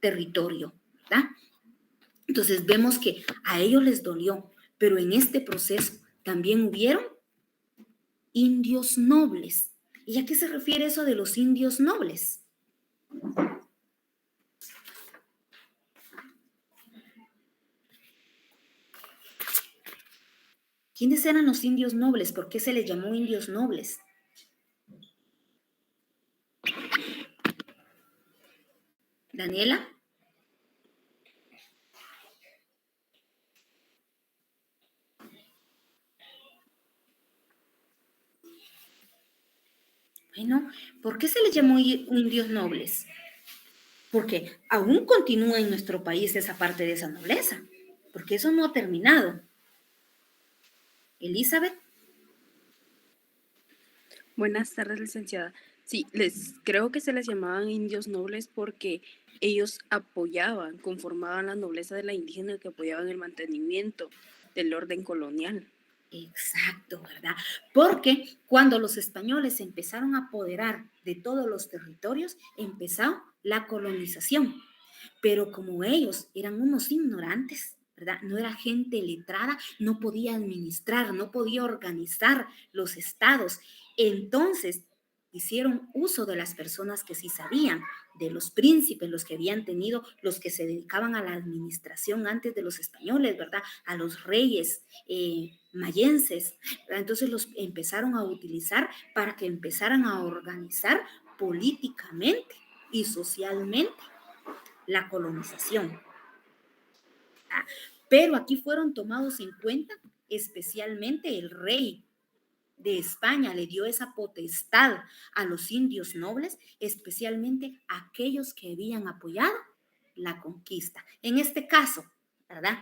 Speaker 2: territorio, ¿verdad? Entonces vemos que a ellos les dolió, pero en este proceso también hubieron indios nobles. ¿Y a qué se refiere eso de los indios nobles? ¿Quiénes eran los indios nobles? ¿Por qué se les llamó indios nobles? ¿Daniela? Bueno, ¿por qué se les llamó indios nobles? Porque aún continúa en nuestro país esa parte de esa nobleza, porque eso no ha terminado. Elizabeth.
Speaker 11: Buenas tardes, licenciada. Sí, creo que se les llamaban indios nobles porque ellos apoyaban, conformaban la nobleza de la indígena que apoyaban el mantenimiento del orden colonial.
Speaker 2: Exacto, ¿verdad? Porque cuando los españoles empezaron a apoderar de todos los territorios, empezó la colonización. Pero como ellos eran unos ignorantes, ¿verdad?, no era gente letrada, no podía administrar, no podía organizar los estados. Entonces hicieron uso de las personas que sí sabían, de los príncipes, los que habían tenido, los que se dedicaban a la administración antes de los españoles, ¿verdad?, a los reyes mayenses, ¿verdad? Entonces los empezaron a utilizar para que empezaran a organizar políticamente y socialmente la colonización. Pero aquí fueron tomados en cuenta especialmente el rey de España le dio esa potestad a los indios nobles, especialmente a aquellos que habían apoyado la conquista. En este caso, ¿verdad?,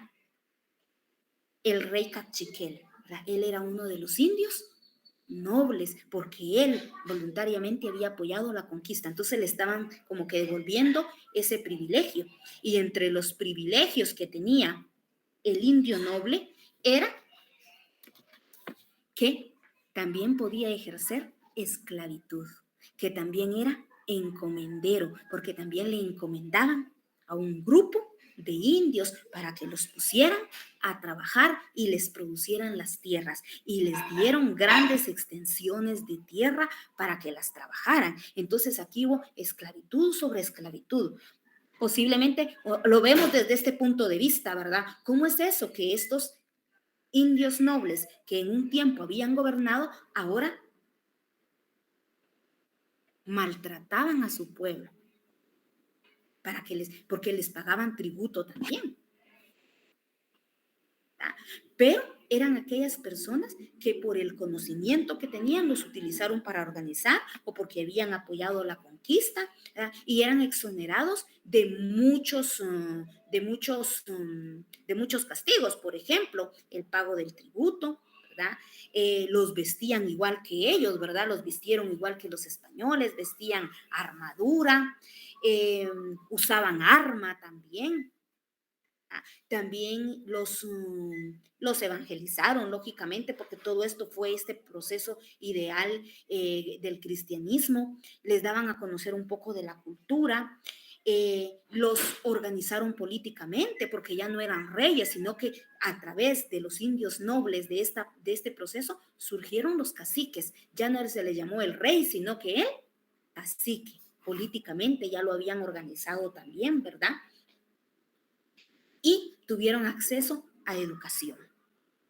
Speaker 2: el rey Cachiquel, ¿verdad?, él era uno de los indios nobles porque él voluntariamente había apoyado la conquista. Entonces le estaban como que devolviendo ese privilegio. Y entre los privilegios que tenía el indio noble era que también podía ejercer esclavitud, que también era encomendero, porque también le encomendaban a un grupo de indios para que los pusieran a trabajar y les producieran las tierras, y les dieron grandes extensiones de tierra para que las trabajaran. Entonces aquí hubo esclavitud sobre esclavitud. Posiblemente lo vemos desde este punto de vista, ¿verdad? ¿Cómo es eso que estos indios nobles que en un tiempo habían gobernado, ahora maltrataban a su pueblo porque les pagaban tributo también? Pero eran aquellas personas que por el conocimiento que tenían los utilizaron para organizar o porque habían apoyado la conquista, ¿verdad? Y eran exonerados de muchos castigos, por ejemplo, el pago del tributo, ¿verdad? Los vestían igual que ellos, ¿verdad? Los vistieron igual que los españoles, vestían armadura, usaban arma también. También los evangelizaron, lógicamente, porque todo esto fue este proceso ideal del cristianismo. Les daban a conocer un poco de la cultura. Los organizaron políticamente, porque ya no eran reyes, sino que a través de los indios nobles de este proceso surgieron los caciques. Ya no se le llamó el rey, sino que el cacique. Políticamente ya lo habían organizado también, ¿verdad? Y tuvieron acceso a educación.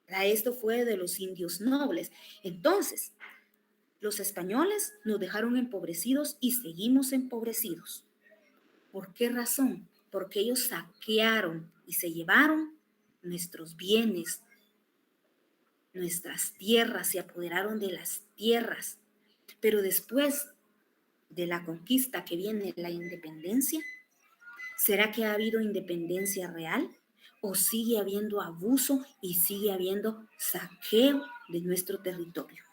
Speaker 2: Esto fue de los indios nobles. Entonces, los españoles nos dejaron empobrecidos y seguimos empobrecidos. ¿Por qué razón? Porque ellos saquearon y se llevaron nuestros bienes, nuestras tierras, se apoderaron de las tierras. Pero después de la conquista que viene la independencia, ¿será que ha habido independencia real? ¿O sigue habiendo abuso y sigue habiendo saqueo de nuestro territorio?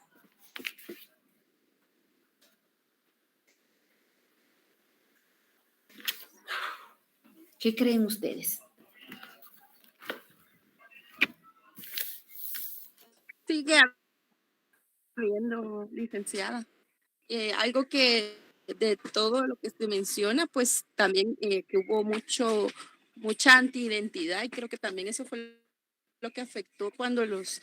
Speaker 2: ¿Qué creen ustedes?
Speaker 11: Sigue habiendo, licenciada. Algo que de todo lo que se menciona, pues también que hubo mucha antiidentidad, y creo que también eso fue lo que afectó cuando los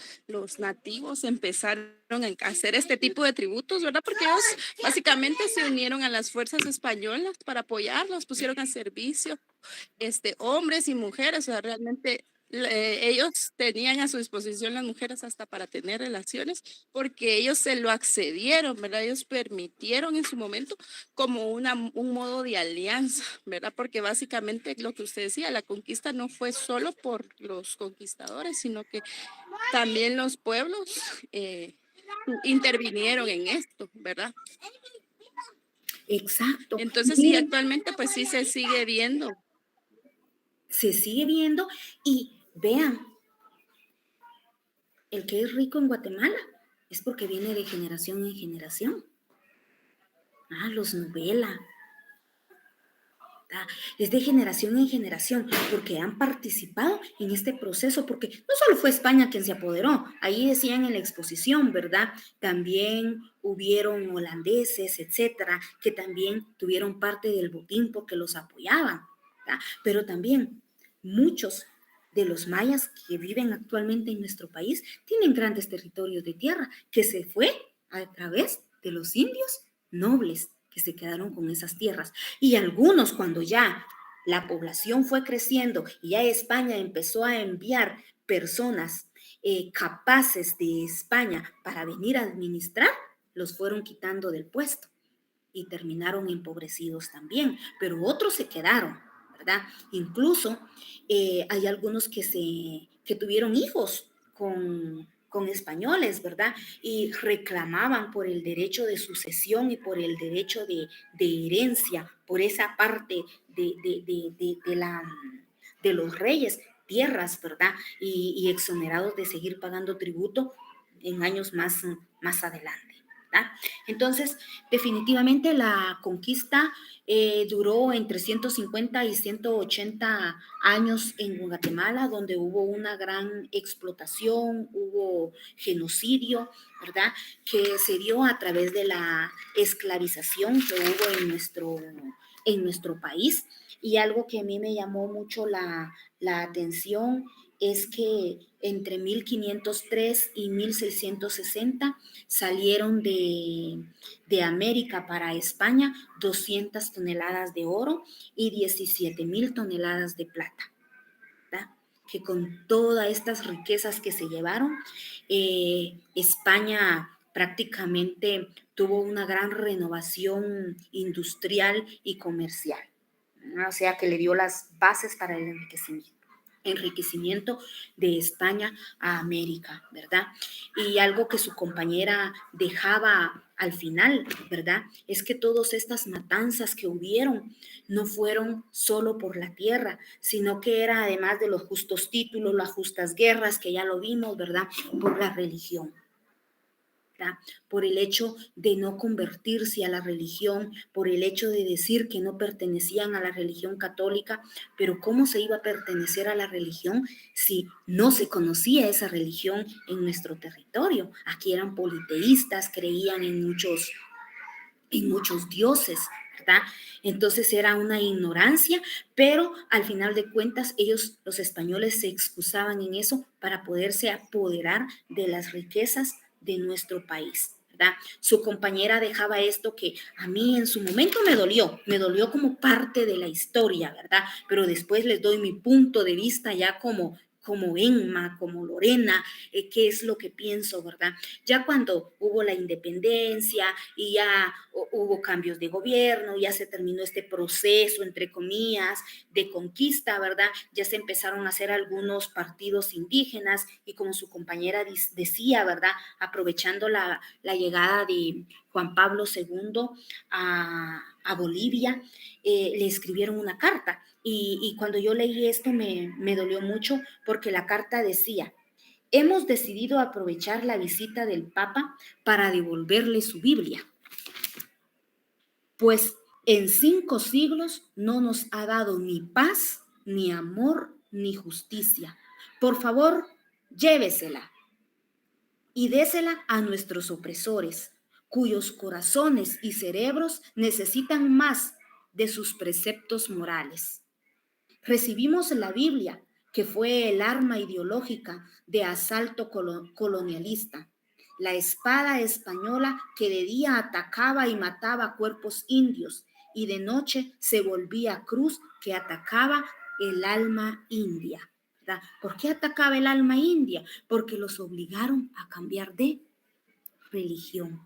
Speaker 11: nativos empezaron a hacer este tipo de tributos, ¿verdad? Porque ellos básicamente se unieron a las fuerzas españolas para apoyarlos, pusieron a servicio hombres y mujeres, o sea, realmente ellos tenían a su disposición las mujeres hasta para tener relaciones, porque ellos se lo accedieron, ¿verdad? Ellos permitieron en su momento como un modo de alianza, ¿verdad? Porque básicamente lo que usted decía, la conquista no fue solo por los conquistadores, sino que también los pueblos intervinieron en esto, ¿verdad?
Speaker 2: Exacto.
Speaker 11: Entonces, sí, actualmente pues sí se sigue viendo.
Speaker 2: Se sigue viendo y vean, el que es rico en Guatemala es porque viene de generación en generación. Los novela. Es de generación en generación porque han participado en este proceso, porque no solo fue España quien se apoderó, ahí decían en la exposición, ¿verdad? También hubieron holandeses, etcétera, que también tuvieron parte del botín porque los apoyaban, ¿verdad? Pero también muchos de los mayas que viven actualmente en nuestro país tienen grandes territorios de tierra que se fue a través de los indios nobles que se quedaron con esas tierras. Y algunos, cuando ya la población fue creciendo y ya España empezó a enviar personas capaces de España para venir a administrar, los fueron quitando del puesto y terminaron empobrecidos también, pero otros se quedaron, ¿verdad? Incluso hay algunos que tuvieron hijos con españoles, ¿verdad? Y reclamaban por el derecho de sucesión y por el derecho de herencia, por esa parte de los reyes, tierras, ¿verdad? Y exonerados de seguir pagando tributo en años más adelante. ¿verdad? Entonces, definitivamente la conquista duró entre 150 y 180 años en Guatemala, donde hubo una gran explotación, hubo genocidio, ¿verdad? Que se dio a través de la esclavización que hubo en nuestro país. Y algo que a mí me llamó mucho la atención es que entre 1503 y 1660 salieron de América para España 200 toneladas de oro y 17,000 toneladas de plata, ¿verdad? Que con todas estas riquezas que se llevaron, España prácticamente tuvo una gran renovación industrial y comercial, ¿no? O sea, que le dio las bases para el enriquecimiento de España a América, ¿verdad? Y algo que su compañera dejaba al final, ¿verdad? Es que todas estas matanzas que hubieron no fueron solo por la tierra, sino que era además de los justos títulos, las justas guerras, que ya lo vimos, ¿verdad? Por la religión, ¿verdad? Por el hecho de no convertirse a la religión, por el hecho de decir que no pertenecían a la religión católica, pero ¿cómo se iba a pertenecer a la religión si no se conocía esa religión en nuestro territorio? Aquí eran politeístas, creían en muchos dioses, ¿verdad? Entonces era una ignorancia, pero al final de cuentas ellos, los españoles, se excusaban en eso para poderse apoderar de las riquezas de nuestro país, ¿verdad? Su compañera dejaba esto que a mí en su momento me dolió como parte de la historia, ¿verdad? Pero después les doy mi punto de vista ya como Emma, como Lorena, qué es lo que pienso, ¿verdad? Ya cuando hubo la independencia y ya hubo cambios de gobierno, ya se terminó este proceso, entre comillas, de conquista, ¿verdad? Ya se empezaron a hacer algunos partidos indígenas y como su compañera decía, ¿verdad? Aprovechando la llegada de Juan Pablo II a Bolivia, le escribieron una carta. Y cuando yo leí esto me dolió mucho porque la carta decía: hemos decidido aprovechar la visita del Papa para devolverle su Biblia, pues en 5 siglos no nos ha dado ni paz, ni amor, ni justicia. Por favor, llévesela y désela a nuestros opresores, cuyos corazones y cerebros necesitan más de sus preceptos morales. Recibimos la Biblia, que fue el arma ideológica de asalto colonialista, la espada española que de día atacaba y mataba cuerpos indios y de noche se volvía cruz que atacaba el alma india, ¿verdad? ¿Por qué atacaba el alma india? Porque los obligaron a cambiar de religión.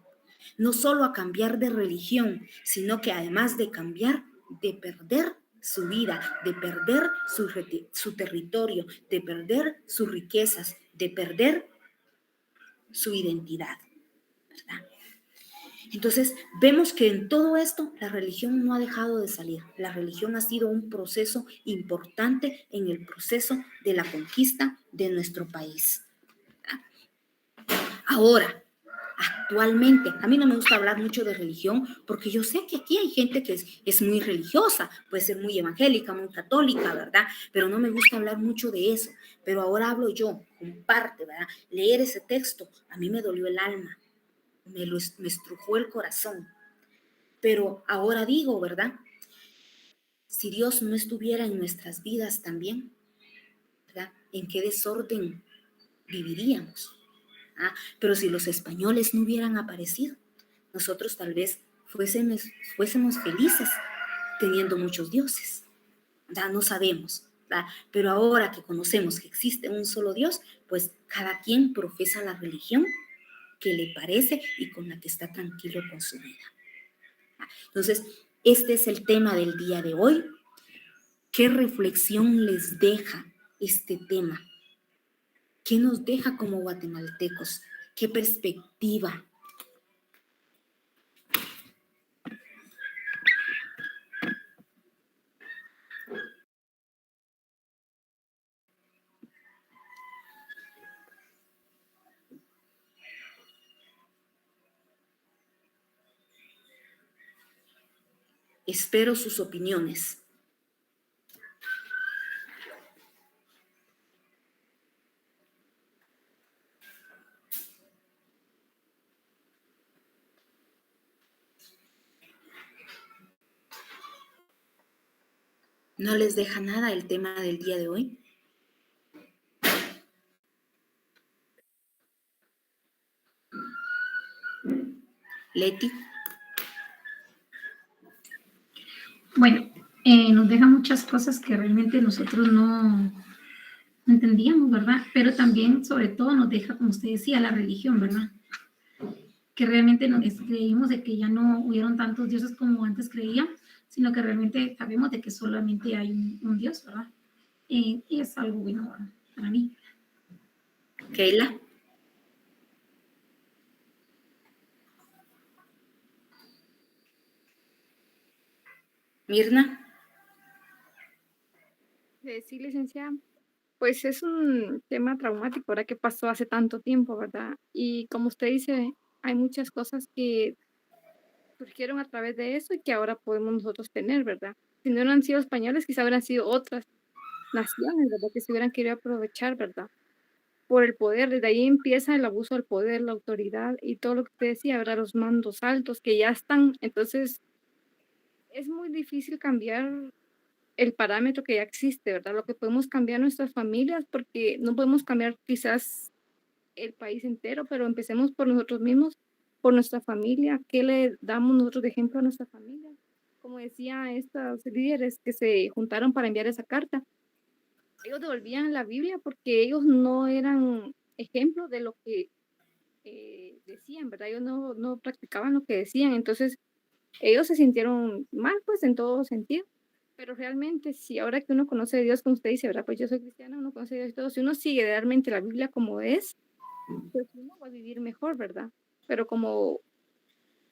Speaker 2: No solo a cambiar de religión, sino que además de cambiar, de perder su vida, de perder su territorio, de perder sus riquezas, de perder su identidad, ¿verdad? Entonces, vemos que en todo esto la religión no ha dejado de salir. La religión ha sido un proceso importante en el proceso de la conquista de nuestro país, ¿verdad? Ahora, actualmente, a mí no me gusta hablar mucho de religión porque yo sé que aquí hay gente que es muy religiosa, puede ser muy evangélica, muy católica, ¿verdad? Pero no me gusta hablar mucho de eso. Pero ahora hablo yo, como parte, ¿verdad? Leer ese texto, a mí me dolió el alma, me estrujó el corazón. Pero ahora digo, ¿verdad? Si Dios no estuviera en nuestras vidas también, ¿verdad? ¿En qué desorden viviríamos? Pero si los españoles no hubieran aparecido, nosotros tal vez fuésemos felices teniendo muchos dioses, ¿verdad? No sabemos, ¿verdad? Pero ahora que conocemos que existe un solo Dios, pues cada quien profesa la religión que le parece y con la que está tranquilo con su vida. Entonces, este es el tema del día de hoy. ¿Qué reflexión les deja este tema? ¿Qué nos deja como guatemaltecos? ¿Qué perspectiva? Espero sus opiniones. ¿No les deja nada el tema del día de hoy? Leti.
Speaker 5: Bueno, nos deja muchas cosas que realmente nosotros no entendíamos, ¿verdad? Pero también, sobre todo, nos deja, como usted decía, la religión, ¿verdad? Que realmente creímos de que ya no hubieron tantos dioses como antes creían, sino que realmente sabemos de que solamente hay un Dios, ¿verdad? Y es algo bueno, ¿verdad? Para mí.
Speaker 2: Keila. Mirna.
Speaker 8: Sí, licenciada. Pues es un tema traumático, ahora que pasó hace tanto tiempo, ¿verdad? Y como usted dice, hay muchas cosas que surgieron a través de eso y que ahora podemos nosotros tener, ¿verdad? Si no hubieran sido españoles, quizá hubieran sido otras naciones, ¿verdad? Que se hubieran querido aprovechar, ¿verdad? Por el poder, desde ahí empieza el abuso del poder, la autoridad y todo lo que usted decía, ¿verdad? Los mandos altos que ya están, entonces es muy difícil cambiar el parámetro que ya existe, ¿verdad? Lo que podemos cambiar nuestras familias, porque no podemos cambiar quizás el país entero, pero empecemos por nosotros mismos, por nuestra familia. ¿Qué le damos nosotros de ejemplo a nuestra familia? Como decía estos líderes que se juntaron para enviar esa carta, ellos devolvían la Biblia porque ellos no eran ejemplo de lo que decían, ¿verdad? Ellos no practicaban lo que decían, entonces ellos se sintieron mal, pues en todo sentido. Pero realmente, si ahora que uno conoce a Dios, como usted dice, ¿verdad? Pues yo soy cristiana, uno conoce a Dios y todo. Si uno sigue realmente la Biblia como es, pues uno va a vivir mejor, ¿verdad? Pero como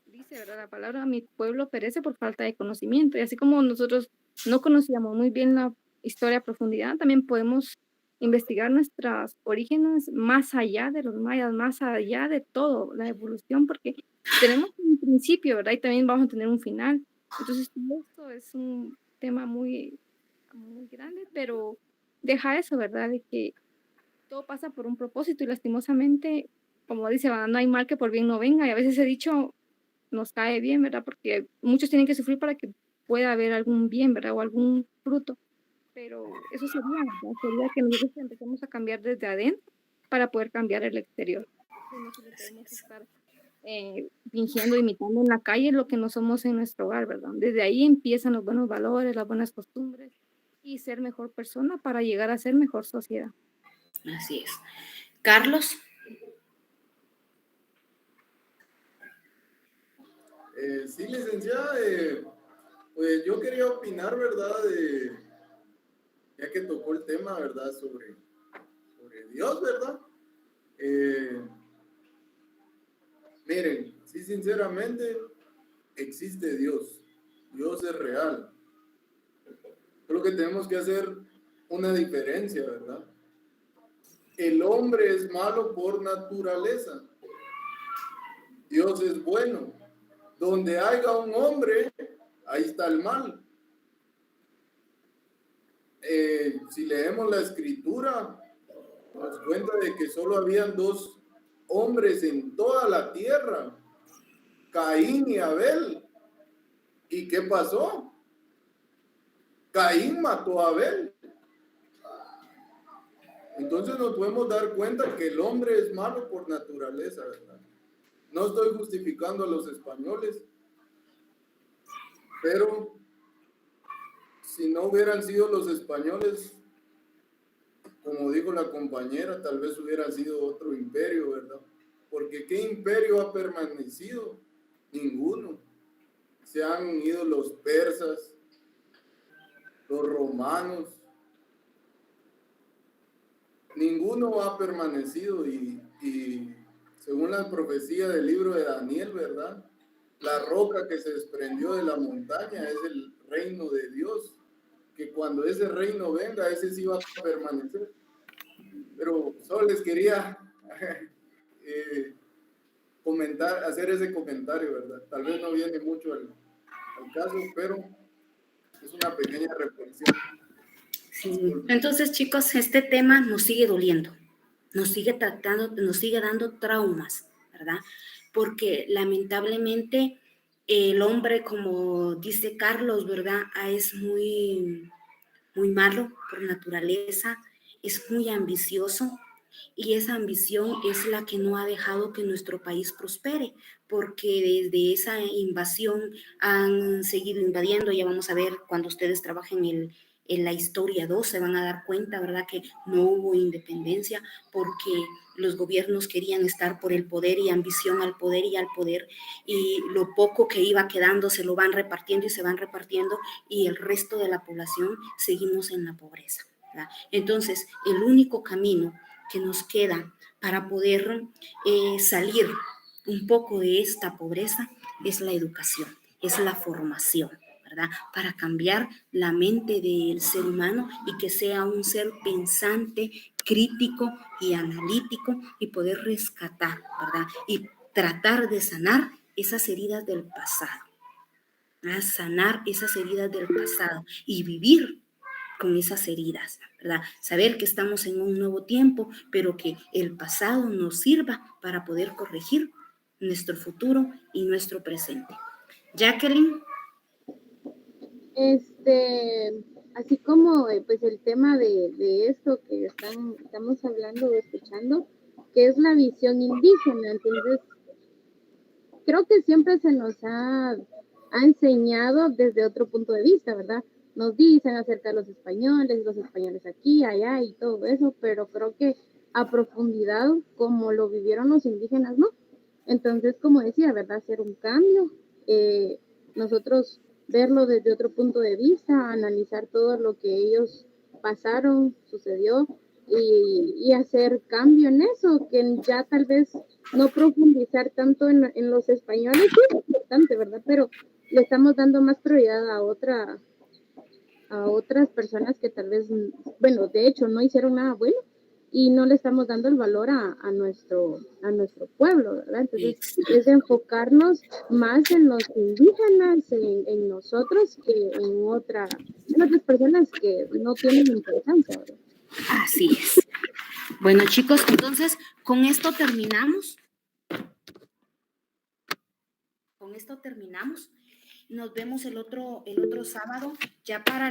Speaker 8: dice, ¿verdad? La palabra, mi pueblo perece por falta de conocimiento. Y así como nosotros no conocíamos muy bien la historia a profundidad, también podemos investigar nuestros orígenes más allá de los mayas, más allá de todo, la evolución, porque tenemos un principio, ¿verdad? Y también vamos a tener un final. Entonces, todo esto es un tema muy, muy grande, pero deja eso, ¿verdad? De que todo pasa por un propósito y lastimosamente, como dice, no hay mal que por bien no venga. Y a veces he dicho, nos cae bien, ¿verdad? Porque muchos tienen que sufrir para que pueda haber algún bien, ¿verdad? O algún fruto. Pero eso sería, ¿verdad? Sería que nosotros empecemos a cambiar desde adentro para poder cambiar el exterior. No solo podemos estar fingiendo, imitando en la calle lo que no somos en nuestro hogar, ¿verdad? Desde ahí empiezan los buenos valores, las buenas costumbres y ser mejor persona para llegar a ser mejor sociedad.
Speaker 2: Así es. Carlos.
Speaker 3: Sí, licenciada, pues yo quería opinar, ¿verdad? Ya que tocó el tema, ¿verdad? Sobre Dios, ¿verdad? Miren, sí, sinceramente, existe Dios. Dios es real. Creo que tenemos que hacer una diferencia, ¿verdad? El hombre es malo por naturaleza. Dios es bueno. Donde haya un hombre, ahí está el mal. Si leemos la escritura, nos cuenta de que solo habían dos hombres en toda la tierra, Caín y Abel. ¿Y qué pasó? Caín mató a Abel. Entonces nos podemos dar cuenta que el hombre es malo por naturaleza, ¿verdad? No estoy justificando a los españoles, pero si no hubieran sido los españoles, como dijo la compañera, tal vez hubiera sido otro imperio, ¿verdad? Porque ¿qué imperio ha permanecido? Ninguno. Se han ido los persas, los romanos. Ninguno ha permanecido y según la profecía del libro de Daniel, ¿verdad? La roca que se desprendió de la montaña es el reino de Dios, que cuando ese reino venga, ese sí va a permanecer. Pero solo les quería hacer ese comentario, ¿verdad? Tal vez no viene mucho al al caso, pero es una pequeña reflexión.
Speaker 2: Sí. Entonces, chicos, este tema nos sigue doliendo, nos sigue tratando, nos sigue dando traumas, ¿verdad? Porque lamentablemente el hombre, como dice Carlos, ¿verdad? Es muy malo por naturaleza, es muy ambicioso, y esa ambición es la que no ha dejado que nuestro país prospere, porque desde esa invasión han seguido invadiendo. Ya vamos a ver cuando ustedes trabajen en la historia 2, se van a dar cuenta, ¿verdad?, que no hubo independencia porque los gobiernos querían estar por el poder y ambición al poder y al poder, y lo poco que iba quedando se lo van repartiendo y se van repartiendo, y el resto de la población seguimos en la pobreza, ¿verdad? Entonces, el único camino que nos queda para poder salir un poco de esta pobreza es la educación, es la formación, ¿verdad? Para cambiar la mente del ser humano y que sea un ser pensante, crítico y analítico, y poder rescatar, ¿verdad? Y tratar de sanar esas heridas del pasado, ¿verdad? Sanar esas heridas del pasado y vivir con esas heridas, ¿verdad? Saber que estamos en un nuevo tiempo, pero que el pasado nos sirva para poder corregir nuestro futuro y nuestro presente. Jacqueline.
Speaker 10: Así como pues el tema de esto que estamos hablando o escuchando, que es la visión indígena. Entonces, creo que siempre se nos ha enseñado desde otro punto de vista, ¿verdad? Nos dicen acerca de los españoles aquí, allá y todo eso, pero creo que a profundidad, como lo vivieron los indígenas, ¿no? Entonces, como decía, ¿verdad? Hacer un cambio, nosotros verlo desde otro punto de vista, analizar todo lo que ellos pasaron, sucedió, y hacer cambio en eso, que ya tal vez no profundizar tanto en los españoles, sí es importante, ¿verdad? Pero le estamos dando más prioridad a otras personas que tal vez, bueno, de hecho no hicieron nada bueno, y no le estamos dando el valor a nuestro pueblo, ¿verdad? Entonces es enfocarnos más en los indígenas, en nosotros, que en otras personas que no tienen importancia, ¿verdad?
Speaker 2: Así es. Bueno, chicos, entonces con esto terminamos. Nos vemos el otro sábado. Ya para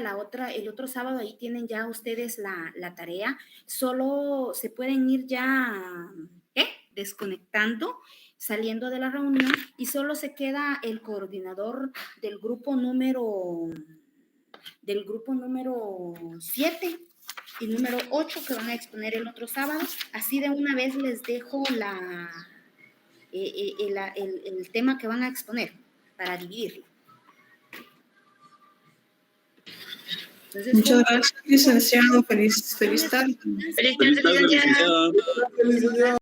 Speaker 2: el otro sábado, ahí tienen ya ustedes la tarea. Solo se pueden ir ya desconectando, saliendo de la reunión, y solo se queda el coordinador del grupo número 7 y número 8, que van a exponer el otro sábado. Así de una vez les dejo el tema que van a exponer para dividirlo. Entonces,
Speaker 12: muchas gracias, licenciado. Feliz tarde.
Speaker 9: Feliz tarde, licenciado.
Speaker 3: Felicidades.